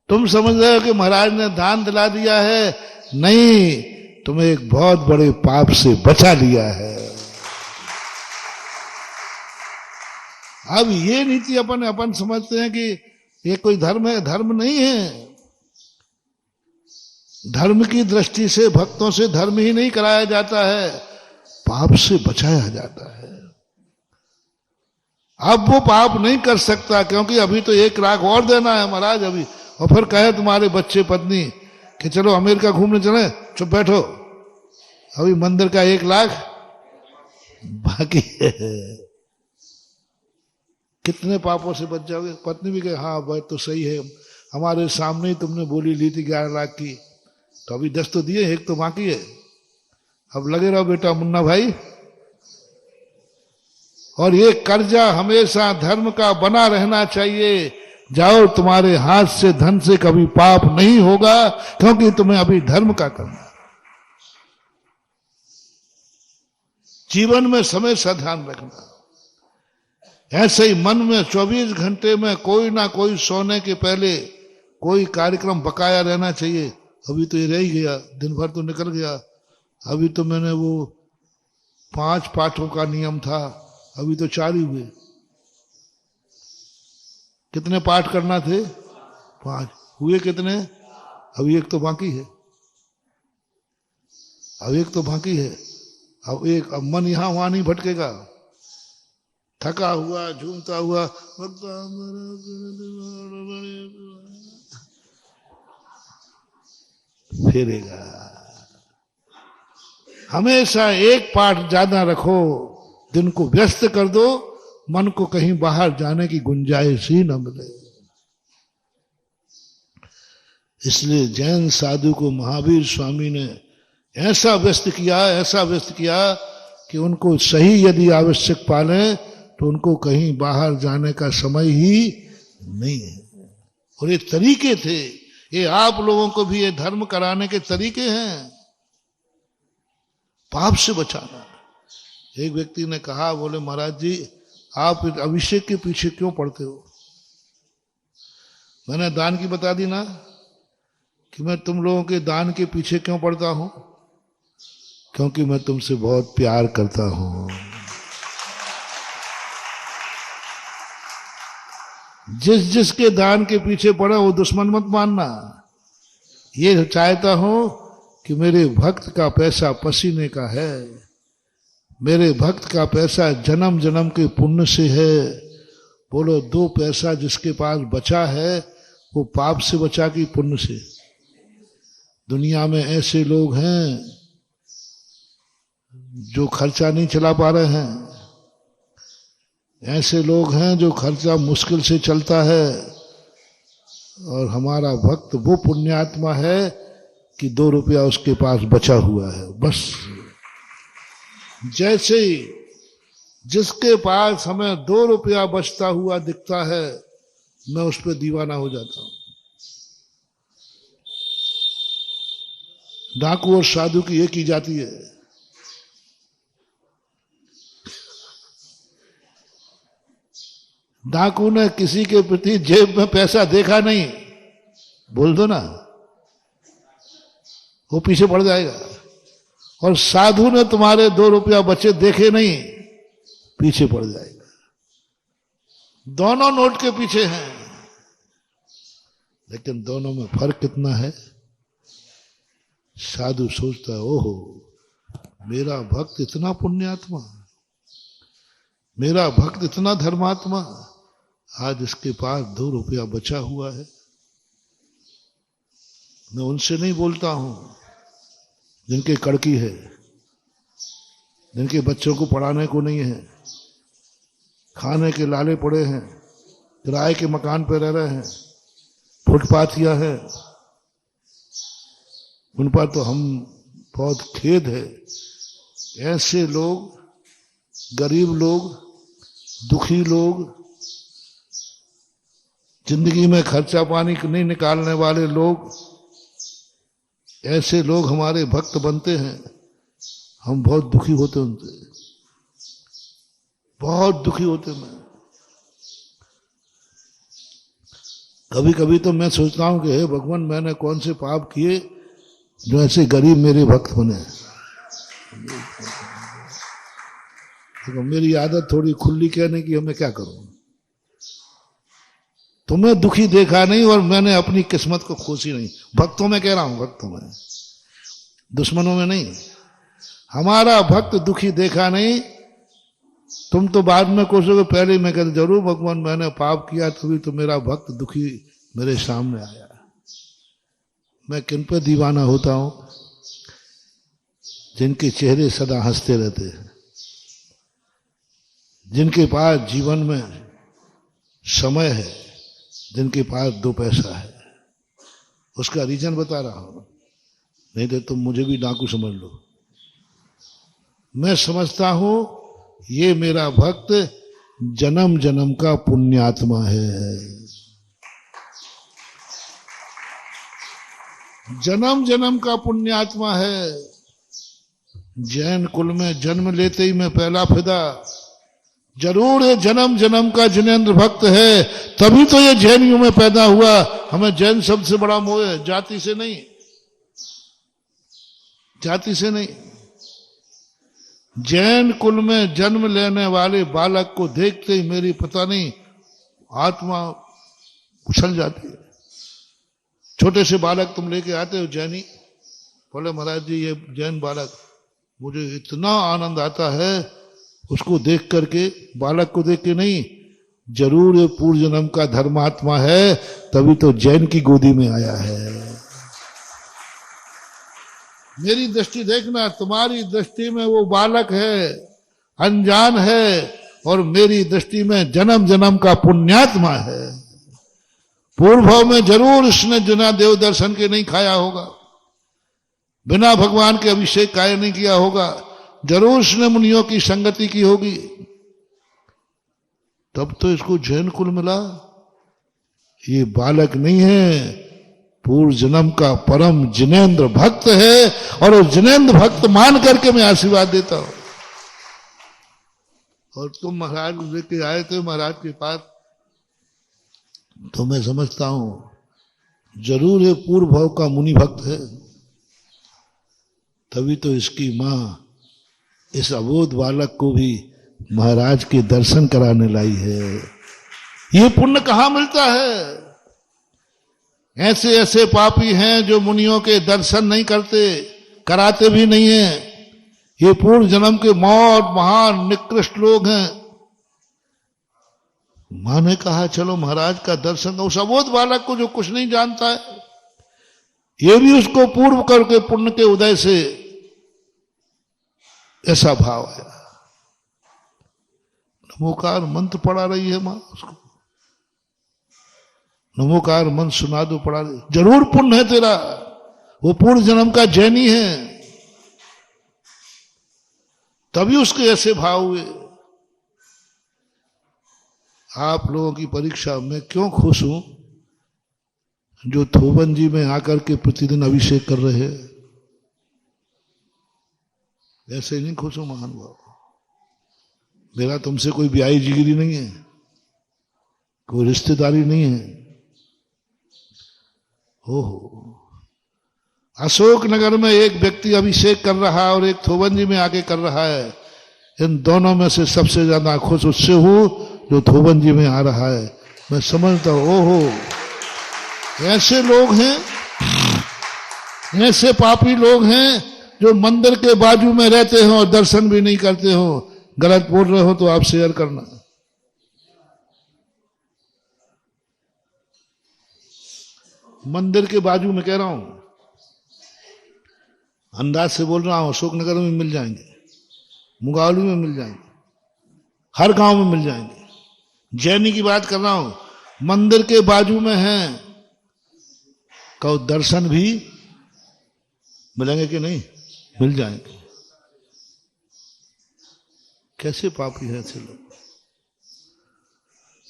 तुम समझ रहे हो कि महाराज ने दान दिला दिया है, नहीं, तुम्हें एक बहुत बड़े पाप से बचा लिया है। अब ये नीति अपन समझते हैं कि ये कोई धर्म है, धर्म नहीं है। धर्म की दृष्टि से भक्तों से धर्म ही नहीं कराया जाता है, पाप से बचाया जाता है। अब वो पाप नहीं कर सकता क्योंकि अभी तो 1 लाख और देना है महाराज अभी, और फिर कहे तुम्हारे बच्चे पत्नी कि चलो अमेरिका घूमने चले, चुप बैठो, अभी मंदिर का 1 लाख बाकी है। कितने पापों से बच जाओगे। पत्नी भी कहे हाँ बात तो सही है, हमारे सामने ही तुमने बोली ली थी 11 लाख की, तो अभी 10 तो दिए, 1 तो बाकी है, अब लगे रहो बेटा मुन्ना भाई। और ये कर्जा हमेशा धर्म का बना रहना चाहिए। जाओ, तुम्हारे हाथ से धन से कभी पाप नहीं होगा क्योंकि तुम्हें अभी धर्म का करना। जीवन में हमेशा ध्यान रखना। ऐसे ही मन में 24 घंटे में कोई ना कोई सोने के पहले कोई कार्यक्रम बकाया रहना चाहिए। अभी तो ये रह ही गया, दिन भर तो निकल गया, अभी तो मैंने वो 5 पाठों का नियम था, अभी तो 4 ही हुए। कितने पाठ करना थे? 5 हुए, कितने? अभी 1 तो बाकी है, अब 1 तो बाकी है। अब मन यहां वहां नहीं भटकेगा, थका हुआ झूमता हुआ फिरेगा। हमेशा एक पाठ ज्यादा रखो, दिन को व्यस्त कर दो, मन को कहीं बाहर जाने की गुंजाइश ही न मिले। इसलिए जैन साधु को महावीर स्वामी ने ऐसा व्यस्त किया कि उनको सही यदि आवश्यक पाले तो उनको कहीं बाहर जाने का समय ही नहीं है। और ये तरीके थे, ये आप लोगों को भी ये धर्म कराने के तरीके हैं, पाप से बचाना। एक व्यक्ति ने कहा, बोले महाराज जी आप अभिषेक के पीछे क्यों पड़ते हो? मैंने दान की बता दी ना कि मैं तुम लोगों के दान के पीछे क्यों पड़ता हूं, क्योंकि मैं तुमसे बहुत प्यार करता हूं। जिसके दान के पीछे पड़ा वो दुश्मन मत मानना। ये चाहता हूं कि मेरे भक्त का पैसा पसीने का है, मेरे भक्त का पैसा जन्म जन्म के पुण्य से है। बोलो 2 पैसा जिसके पास बचा है वो पाप से बचा कि पुण्य से? दुनिया में ऐसे लोग हैं जो खर्चा नहीं चला पा रहे हैं, ऐसे लोग हैं जो खर्चा मुश्किल से चलता है, और हमारा भक्त वो पुण्यात्मा है कि 2 रुपया उसके पास बचा हुआ है। बस जैसे ही जिसके पास हमें 2 रुपया बचता हुआ दिखता है, मैं उस पर दीवाना हो जाता हूं। डाकू और साधु की एक ही जाति है। डाकू ने किसी के प्रति जेब में पैसा देखा नहीं, बोल दो ना, वो पीछे पड़ जाएगा। और साधु ने तुम्हारे 2 रुपया बचे देखे नहीं, पीछे पड़ जाएगा। दोनों नोट के पीछे हैं, लेकिन दोनों में फर्क कितना है। साधु सोचता है ओहो मेरा भक्त इतना पुण्यात्मा, मेरा भक्त इतना धर्मात्मा, आज इसके पास 2 रुपया बचा हुआ है। मैं उनसे नहीं बोलता हूं जिनके कड़की है, जिनके बच्चों को पढ़ाने को नहीं है, खाने के लाले पड़े हैं, किराए के मकान पे रह रहे हैं, फुटपाथिया है, उन पर तो हम बहुत खेद है। ऐसे लोग, गरीब लोग, दुखी लोग, जिंदगी में खर्चा पानी नहीं निकालने वाले लोग, ऐसे लोग हमारे भक्त बनते हैं, हम बहुत दुखी होते उनसे, बहुत दुखी होते। मैं कभी कभी तो मैं सोचता हूं कि हे भगवान मैंने कौन से पाप किए जो ऐसे गरीब मेरे भक्त बने। तो मेरी आदत थोड़ी खुली कहने की, मैं क्या करूं। तुम्हें दुखी देखा नहीं और मैंने अपनी किस्मत को खोसी नहीं। भक्तों में कह रहा हूं, भक्तों में, दुश्मनों में नहीं। हमारा भक्त दुखी देखा नहीं। तुम तो बाद में कोसोगे, पहले मैं कहता जरूर भगवान मैंने पाप किया तभी तो मेरा भक्त दुखी मेरे सामने आया। मैं किन पे दीवाना होता हूं? जिनके चेहरे सदा हंसते रहते हैं, जिनके पास जीवन में समय है, जिनके पास 2 पैसा है। उसका रीजन बता रहा हूं, नहीं तो तुम मुझे भी डाकू समझ लो। मैं समझता हूं ये मेरा भक्त जन्म जन्म का पुण्यात्मा है। जन्म जन्म का पुण्यात्मा है। जैन कुल में जन्म लेते ही मैं पहला फिदा। जरूर है जन्म जन्म का जिनेंद्र भक्त है, तभी तो ये जैनियों में पैदा हुआ। हमें जैन शब्द से बड़ा मोह है, जाति से नहीं, जाति से नहीं। जैन कुल में जन्म लेने वाले बालक को देखते ही मेरी पता नहीं आत्मा उछल जाती है। छोटे से बालक तुम लेके आते हो जैनी, बोले महाराज जी ये जैन बालक, मुझे इतना आनंद आता है उसको देख करके, बालक को देख के नहीं। जरूर ये पूर्व जन्म का धर्मात्मा है, तभी तो जैन की गोदी में आया है। मेरी दृष्टि देखना, तुम्हारी दृष्टि में वो बालक है, अनजान है, और मेरी दृष्टि में जन्म जन्म का पुण्यात्मा है। पूर्व में जरूर इसने बिना देव दर्शन के नहीं खाया होगा, बिना भगवान के अभिषेक कार्य नहीं किया होगा, जरूर इसने मुनियों की संगति की होगी, तब तो इसको जैन कुल मिला। ये बालक नहीं है, पूर्व जन्म का परम जिनेंद्र भक्त है, और वो जिनेंद्र भक्त मान करके मैं आशीर्वाद देता हूं। और तुम महाराज को लेके आए थे महाराज के पास, तो मैं समझता हूं जरूर ये पूर्व भाव का मुनि भक्त है, तभी तो इसकी मां इस अबोध बालक को भी महाराज के दर्शन कराने लाई है। ये पुण्य कहां मिलता है? ऐसे ऐसे पापी हैं जो मुनियों के दर्शन नहीं करते, कराते भी नहीं है। ये पूर्व जन्म के मौत महान निकृष्ट लोग हैं। मां ने कहा चलो महाराज का दर्शन। उस अबोध बालक को जो कुछ नहीं जानता है, ये भी उसको पूर्व करके पुण्य के उदय से ऐसा भाव आया। नमोकार मंत्र पढ़ा रही है मां उसको, नमोकार मंत्र सुना दो, पढ़ा रही। जरूर पुण्य है तेरा, वो पूर्व जन्म का जैनी है, तभी उसके ऐसे भाव हुए। आप लोगों की परीक्षा में क्यों खुश हूं? जो थोबन जी में आकर के प्रतिदिन अभिषेक कर रहे हैं, ऐसे नहीं खुश हूं महानुभाव। मेरा तुमसे कोई ब्याही जिगरी नहीं है, कोई रिश्तेदारी नहीं है। हो अशोक नगर में एक व्यक्ति अभिषेक कर रहा है और एक थोबन जी में आके कर रहा है। इन दोनों में से सबसे ज्यादा खुश उससे हूं जो थोबन जी में आ रहा है। मैं समझता हूं ओहो ऐसे लोग हैं, ऐसे पापी लोग हैं जो मंदिर के बाजू में रहते हो और दर्शन भी नहीं करते हो। गलत बोल रहे हो तो आप शेयर करना। मंदिर के बाजू में कह रहा हूं, अंदाज से बोल रहा हूं। अशोकनगर में मिल जाएंगे, मुगावली में मिल जाएंगे, हर गांव में मिल जाएंगे। जैनी की बात कर रहा हूं, मंदिर के बाजू में है, कहो दर्शन भी मिलेंगे कि नहीं? मिल जाएंगे। कैसे पापी है ऐसे लोग?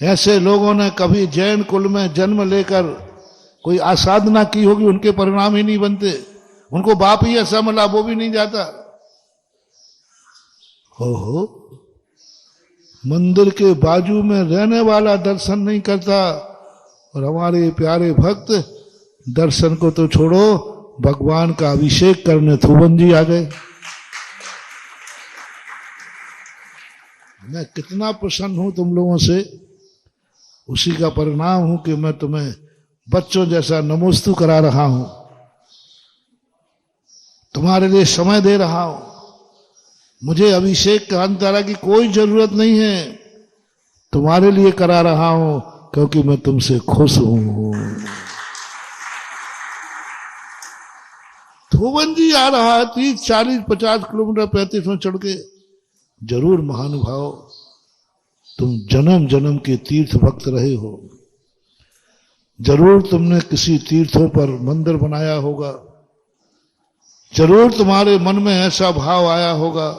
ऐसे लोगों ने कभी जैन कुल में जन्म लेकर कोई आसाधना की होगी, उनके परिणाम ही नहीं बनते। उनको बाप ही ऐसा मिला, वो भी नहीं जाता। हो मंदिर के बाजू में रहने वाला दर्शन नहीं करता, और हमारे प्यारे भक्त दर्शन को तो छोड़ो, भगवान का अभिषेक करने थोबन जी आ गए। मैं कितना प्रसन्न हूं तुम लोगों से। उसी का परिणाम हूं कि मैं तुम्हें बच्चों जैसा नमोस्तु करा रहा हूं, तुम्हारे लिए समय दे रहा हूं। मुझे अभिषेक कांतारा की कोई जरूरत नहीं है, तुम्हारे लिए करा रहा हूं क्योंकि मैं तुमसे खुश हूं। धोबन जी आ रहा है 30, 40, 50 किलोमीटर 35 में चढ़ के। जरूर महानुभाव, तुम जन्म जन्म के तीर्थ भक्त रहे हो, जरूर तुमने किसी तीर्थों पर मंदिर बनाया होगा, जरूर तुम्हारे मन में ऐसा भाव आया होगा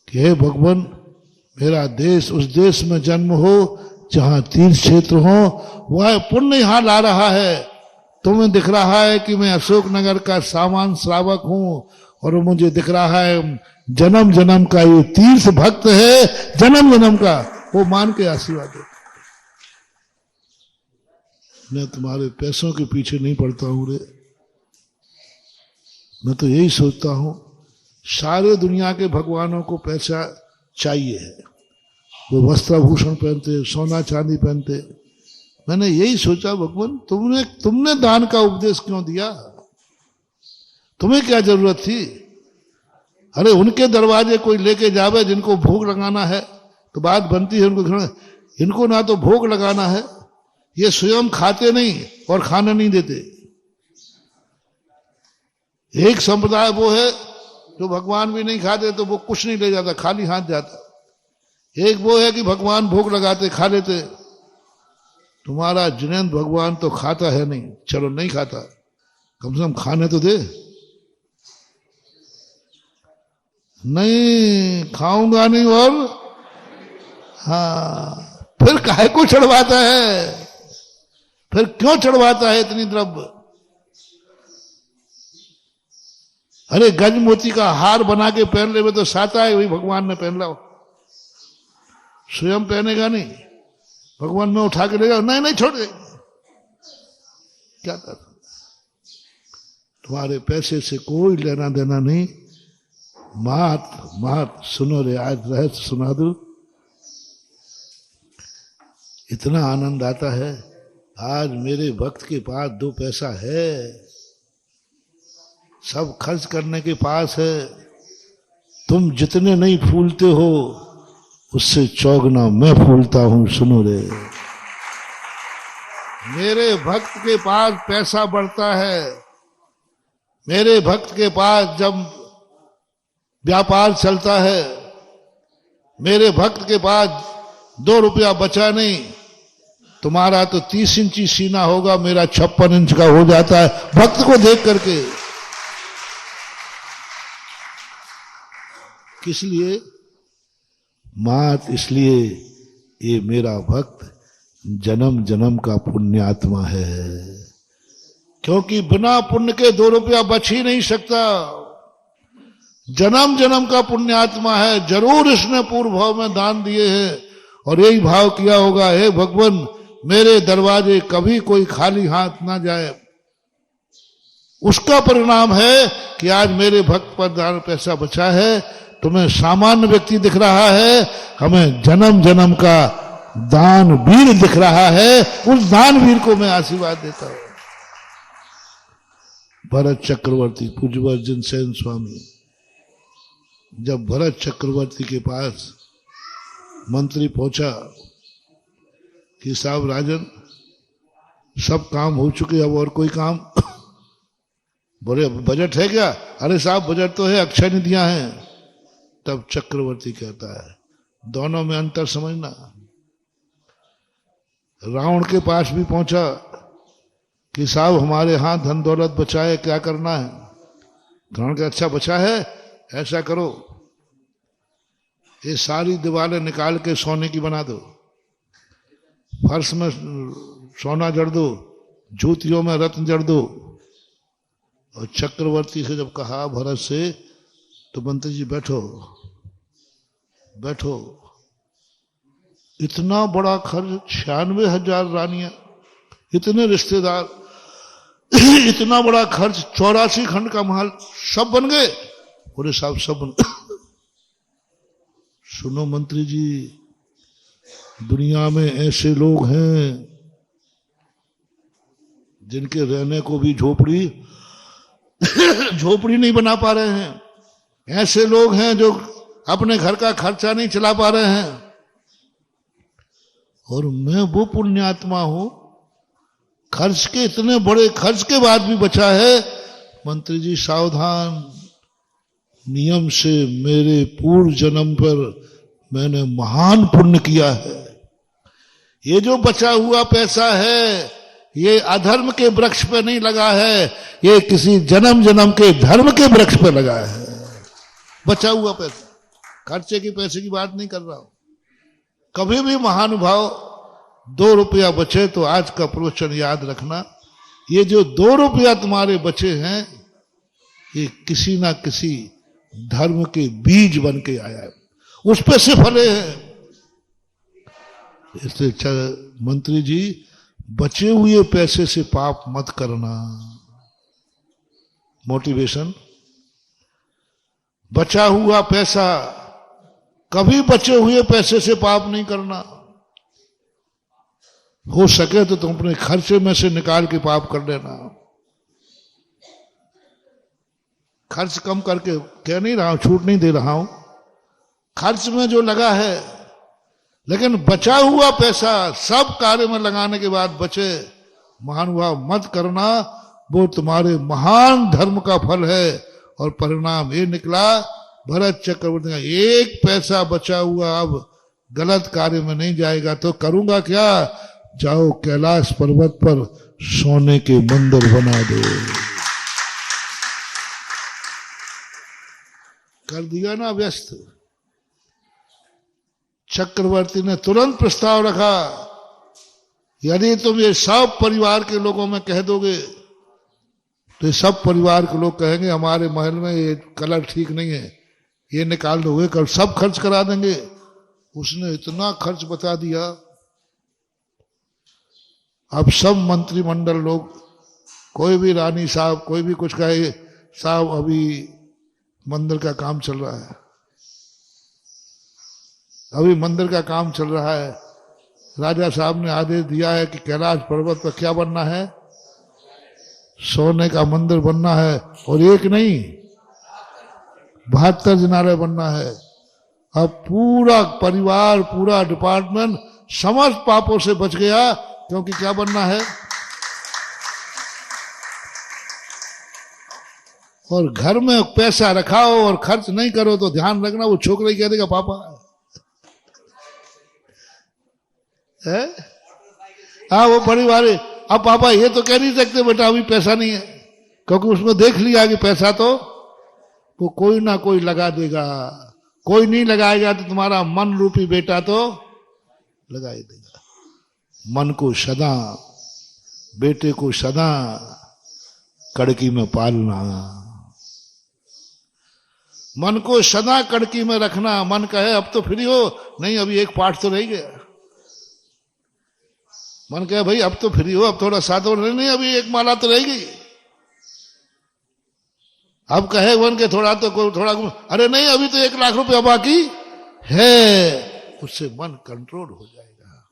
कि हे भगवान, मेरा देश उस देश में जन्म हो जहां तीर्थ क्षेत्र हो, वह पुण्य यहां ला रहा है। तुम्हें दिख रहा है कि मैं अशोकनगर का सामान श्रावक हूं और मुझे दिख रहा है जन्म जन्म का ये तीर्थ भक्त है, जन्म जन्म का, वो मान के आशीर्वाद दे। मैं तुम्हारे पैसों के पीछे नहीं पड़ता हूं रे, मैं तो यही सोचता हूं सारे दुनिया के भगवानों को पैसा चाहिए है, वो वस्त्राभूषण पहनते, सोना चांदी पहनते। मैंने यही सोचा भगवान, तुमने दान का उपदेश क्यों दिया? तुम्हें क्या जरूरत थी? अरे उनके दरवाजे कोई लेके जावे जिनको भोग लगाना है तो बात बनती है उनको, इनको ना तो भोग लगाना है, ये स्वयं खाते नहीं और खाना नहीं देते। एक संप्रदाय वो है जो भगवान भी नहीं खाते तो वो कुछ नहीं ले जाता, खाली हाथ जाता। एक वो है कि भगवान भोग लगाते, खा लेते। तुम्हारा जिनेंद्र भगवान तो खाता है नहीं, चलो नहीं खाता, कम से कम खाने तो दे। नहीं खाऊंगा नहीं, और हाँ, फिर काहे को चढ़वाता है? फिर क्यों चढ़वाता है इतनी द्रव्य? अरे गज मोती का हार बना के पहन ले, तो साता है वही भगवान ने पहन लो, स्वयं पहनेगा नहीं, भगवान में उठा के ले जाओ, नहीं नहीं छोड़ दे। क्या कर, तुम्हारे पैसे से कोई लेना देना नहीं। मात सुनो रे, आज रहस्य सुना दो, इतना आनंद आता है। आज मेरे भक्त के पास 2 पैसा है, सब खर्च करने के पास है। तुम जितने नहीं फूलते हो उससे चौगुना मैं फूलता हूं, सुनो रे। मेरे भक्त के पास पैसा बढ़ता है, मेरे भक्त के पास जब व्यापार चलता है, मेरे भक्त के पास 2 रुपया बचा नहीं, तुम्हारा तो 30 इंची सीना होगा, मेरा 56 इंच का हो जाता है भक्त को देख करके। किस लिए? मात इसलिए ये मेरा भक्त जन्म जन्म का पुण्यात्मा है, क्योंकि बिना पुण्य के 2 रुपया बच ही नहीं सकता। जन्म जन्म का पुण्यात्मा है, जरूर इसने पूर्व भाव में दान दिए हैं और यही भाव किया होगा, हे भगवान मेरे दरवाजे कभी कोई खाली हाथ ना जाए। उसका परिणाम है कि आज मेरे भक्त पर दान पैसा बचा है। तुम्हें सामान्य व्यक्ति दिख रहा है, हमें जन्म जन्म का दान वीर दिख रहा है, उस दान वीर को मैं आशीर्वाद देता हूं। भरत चक्रवर्ती, पूज्यवर्जन सेन स्वामी, जब भरत चक्रवर्ती के पास मंत्री पहुंचा कि साहब राजन सब काम हो चुके, अब और कोई काम? बोले बजट है क्या? अरे साहब बजट तो है, अक्षय निधियां हैं। तब चक्रवर्ती कहता है दोनों में अंतर समझना। रावण के पास भी पहुंचा कि साहब हमारे हाथ धन दौलत बचाए, क्या करना है? रावण का अच्छा बचा है, ऐसा करो ये सारी दीवारें निकाल के सोने की बना दो, फर्श में सोना जड़ दो, जूतियों में रत्न जड़ दो। और चक्रवर्ती से जब कहा भरत से, तो मंत्री जी बैठो बैठो, इतना बड़ा खर्च, 96,000 रानियां, इतने रिश्तेदार, इतना बड़ा खर्च, 84 खंड का महल, सब बन गए? बोले साहब सब बन। सुनो मंत्री जी, दुनिया में ऐसे लोग हैं जिनके रहने को भी झोपड़ी नहीं बना पा रहे हैं। ऐसे लोग हैं जो अपने घर का खर्चा नहीं चला पा रहे हैं। और मैं वो पुण्यात्मा हूं, खर्च के इतने बड़े खर्च के बाद भी बचा है। मंत्री जी सावधान, नियम से मेरे पूर्व जन्म पर मैंने महान पुण्य किया है। ये जो बचा हुआ पैसा है ये अधर्म के वृक्ष पे नहीं लगा है, ये किसी जन्म जन्म के धर्म के वृक्ष पे लगा है। बचा हुआ पैसा, खर्चे के पैसे की बात नहीं कर रहा हूं। कभी भी महानुभाव 2 रुपया बचे तो आज का प्रवचन याद रखना, ये जो 2 रुपया तुम्हारे बचे हैं ये किसी ना किसी धर्म के बीज बन के आया है, उस पे से फले हैं। इसलिए मंत्री जी बचे हुए पैसे से पाप मत करना। मोटिवेशन, बचा हुआ पैसा, कभी बचे हुए पैसे से पाप नहीं करना। हो सके तो तुम अपने खर्चे में से निकाल के पाप कर लेना। खर्च कम करके कह नहीं रहा हूं, छूट नहीं दे रहा हूं, खर्च में जो लगा है, लेकिन बचा हुआ पैसा सब कार्य में लगाने के बाद बचे, महानुभाव मत करना। वो तुम्हारे महान धर्म का फल है। और परिणाम ये निकला, भरत चक्रवर्ती का 1 पैसा बचा हुआ अब गलत कार्य में नहीं जाएगा तो करूंगा क्या, जाओ कैलाश पर्वत पर सोने के मंदिर बना दो। कर दिया ना व्यस्त। चक्रवर्ती ने तुरंत प्रस्ताव रखा, यदि तुम ये सब परिवार के लोगों में कह दोगे तो सब परिवार के लोग कहेंगे हमारे महल में ये कलर ठीक नहीं है, ये निकाल दोगे, कल सब खर्च करा देंगे। उसने इतना खर्च बता दिया, अब सब मंत्रिमंडल लोग, कोई भी रानी साहब कोई भी कुछ कहे, साहब अभी मंदिर का काम चल रहा है, अभी मंदिर का काम चल रहा है, राजा साहब ने आदेश दिया है कि कैलाश पर्वत पर क्या बनना है, सोने का मंदिर बनना है, और एक नहीं 72 जिनारे बनना है। अब पूरा परिवार, पूरा डिपार्टमेंट समस्त पापों से बच गया, क्योंकि क्या बनना है, और घर में पैसा रखाओ और खर्च नहीं करो तो ध्यान रखना वो छोकरा ही कह देगा पापा है। हाँ वो परिवार, अब पापा ये तो कह नहीं सकते बेटा अभी पैसा नहीं है, क्योंकि उसमें देख लिया कि पैसा तो वो कोई ना कोई लगा देगा, कोई नहीं लगाएगा तो तुम्हारा मन रूपी बेटा तो लगा ही देगा। मन को सदा, बेटे को सदा कड़की में पालना, मन को सदा कड़की में रखना। मन कहे अब तो फ्री हो, नहीं अभी एक पाठ तो रह गया। मन कहे भाई अब तो फ्री हो, अब थोड़ा साथ और नहीं, अभी एक माला तो रह गई। अब कहे वन के थोड़ा तो थोड़ा, अरे नहीं अभी तो 1 लाख रुपया बाकी है, उससे मन कंट्रोल हो जाएगा।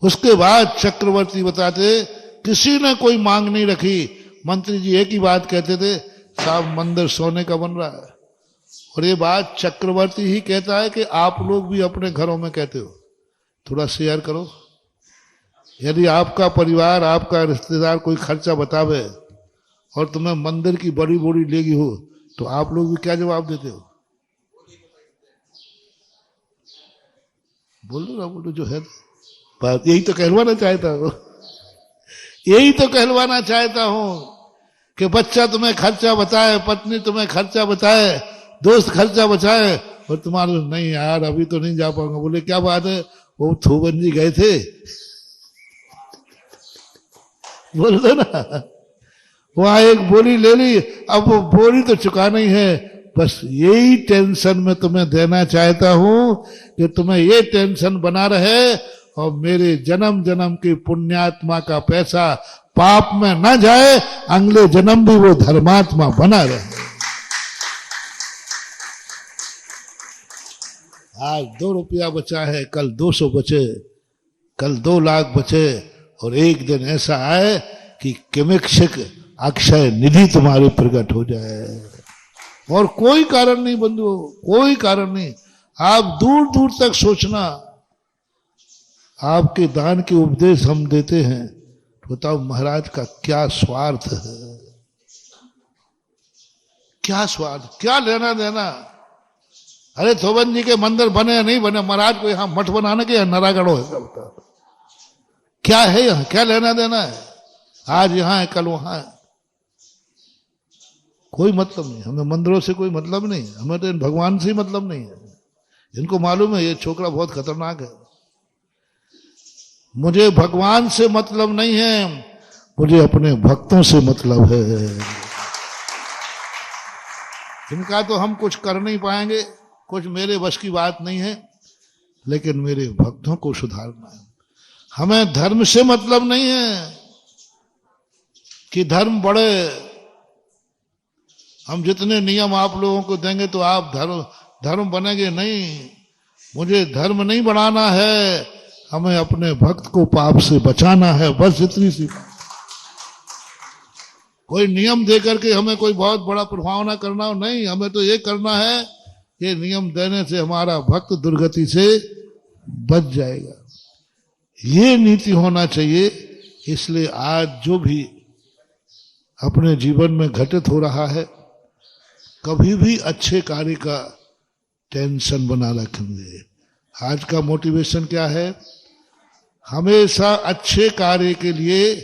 उसके बाद चक्रवर्ती बताते किसी ने कोई मांग नहीं रखी। मंत्री जी एक ही बात कहते थे, साहब मंदिर सोने का बन रहा है। और ये बात चक्रवर्ती ही कहता है कि आप लोग भी अपने घरों में कहते हो, थोड़ा शेयर करो। यदि आपका परिवार, आपका रिश्तेदार कोई खर्चा बतावे और तुम्हें मंदिर की बड़ी बोरी लेगी हो तो आप लोग भी क्या जवाब देते हो? बोल दो ना, बोलो जो है बात। यही तो कहलवाना चाहता हूं, यही तो कहलवाना चाहता हूं कि बच्चा तुम्हें खर्चा बताए, पत्नी तुम्हें खर्चा बताए, दोस्त खर्चा बचाए, और तुम्हारे नहीं यार अभी तो नहीं जा पाऊंगा। बोले क्या बात है, वो थोबन जी गए थे, बोल दो ना, वहां एक बोरी ले ली, अब वो बोरी तो चुकाना ही है। बस यही टेंशन में तुम्हें देना चाहता हूं कि तुम्हें ये टेंशन बना रहे और मेरे जन्म जन्म की पुण्यात्मा का पैसा पाप में न जाए, अगले जन्म भी वो धर्मात्मा बना रहे। आज 2 रुपया बचा है, कल 200 बचे, कल 2 लाख बचे, और एक दिन ऐसा आए कि किमिक्षिक अक्षय निधि तुम्हारे प्रकट हो जाए। और कोई कारण नहीं बंधुओं, कोई कारण नहीं। आप दूर दूर तक सोचना, आपके दान के उपदेश हम देते हैं, तो बताओ महाराज का क्या स्वार्थ है, क्या स्वार्थ, क्या लेना देना। अरे थोबन जी के मंदिर बने या नहीं बने, महाराज को यहां मठ बनाने के या नारागढ़ो है, बताओ क्या है यहां, क्या लेना देना है। आज यहां है, कल वहां है, कोई मतलब नहीं। हमें मंदिरों से कोई मतलब नहीं, हमें तो भगवान से ही मतलब नहीं है। इनको मालूम है ये छोकरा बहुत खतरनाक है। मुझे भगवान से मतलब नहीं है, मुझे अपने भक्तों से मतलब है। इनका तो हम कुछ कर नहीं पाएंगे, कुछ मेरे बस की बात नहीं है, लेकिन मेरे भक्तों को सुधारना है। हमें धर्म से मतलब नहीं है कि धर्म बढ़े। हम जितने नियम आप लोगों को देंगे तो आप धर्म बनेंगे नहीं। मुझे धर्म नहीं बढ़ाना है, हमें अपने भक्त को पाप से बचाना है, बस इतनी सी। कोई नियम दे करके हमें कोई बहुत बड़ा प्रभाव ना करना हो, नहीं। हमें तो ये करना है कि नियम देने से हमारा भक्त दुर्गति से बच जाएगा, ये नीति होना चाहिए। इसलिए आज जो भी अपने जीवन में घटित हो रहा है, कभी भी अच्छे कार्य का टेंशन बना रखेंगे। आज का मोटिवेशन क्या है? हमेशा अच्छे कार्य के लिए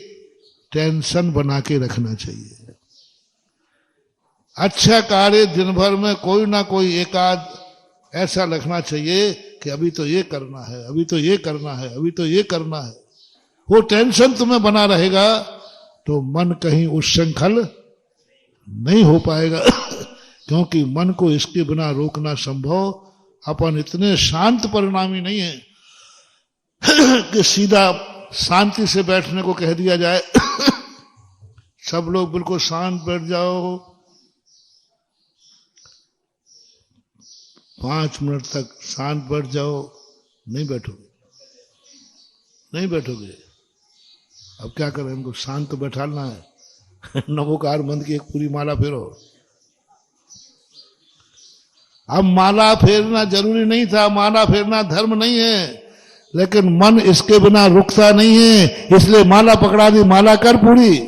टेंशन बना के रखना चाहिए। अच्छा कार्य दिन भर में कोई ना कोई एकाध ऐसा रखना चाहिए कि अभी तो ये करना है, अभी तो ये करना है, अभी तो ये करना है। वो टेंशन तुम्हें बना रहेगा तो मन कहीं उच्छृंखल नहीं हो पाएगा क्योंकि मन को इसके बिना रोकना संभव। अपन इतने शांत परिणामी नहीं है कि सीधा शांति से बैठने को कह दिया जाए सब लोग बिल्कुल शांत बैठ जाओ, 5 मिनट तक शांत बैठ जाओ, नहीं बैठोगे, नहीं बैठोगे। अब क्या करें, इनको शांत तो बैठाना है नमोकार मंत्र की एक पूरी माला फेरो। अब माला फेरना जरूरी नहीं था, माला फेरना धर्म नहीं है, लेकिन मन इसके बिना रुकता नहीं है, इसलिए माला पकड़ा दी, माला कर पूरी।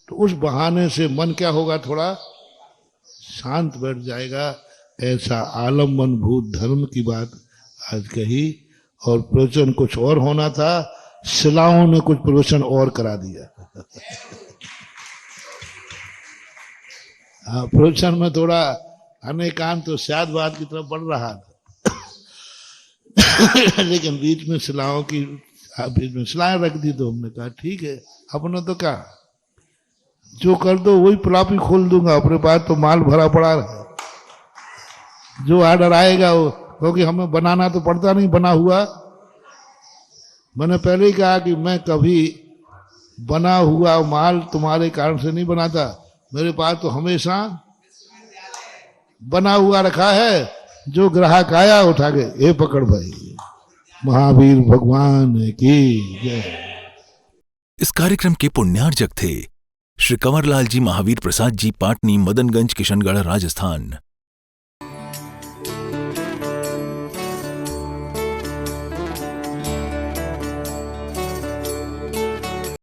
तो उस बहाने से मन क्या होगा, थोड़ा शांत बैठ जाएगा। ऐसा आलम्बन भूत धर्म की बात आज कही, और प्रवचन कुछ और होना था, शिलाओं ने कुछ प्रवचन और करा दिया प्रवचन में थोड़ा अनेकांत तो शायदवाद की तरफ बढ़ रहा था लेकिन बीच में शिलाओं की बीच में शिलाएं रख दी, तो हमने कहा ठीक है, अपने तो कहा जो कर दो वही प्लापी खोल दूंगा, अपने पास तो माल भरा पड़ा है, जो आर्डर आएगा वो, क्योंकि हमें बनाना तो पड़ता नहीं बना हुआ। मैंने पहले ही कहा कि मैं कभी बना हुआ माल तुम्हारे कारण से नहीं बनाता, मेरे पास तो हमेशा बना हुआ रखा है, जो ग्राहक आया उठा के ये पकड़ भाई। महावीर भगवान की जय। इस कार्यक्रम के पुण्यार्जक थे श्री कंवरलाल जी महावीर प्रसाद जी, पाटनी, मदनगंज, किशनगढ़, राजस्थान।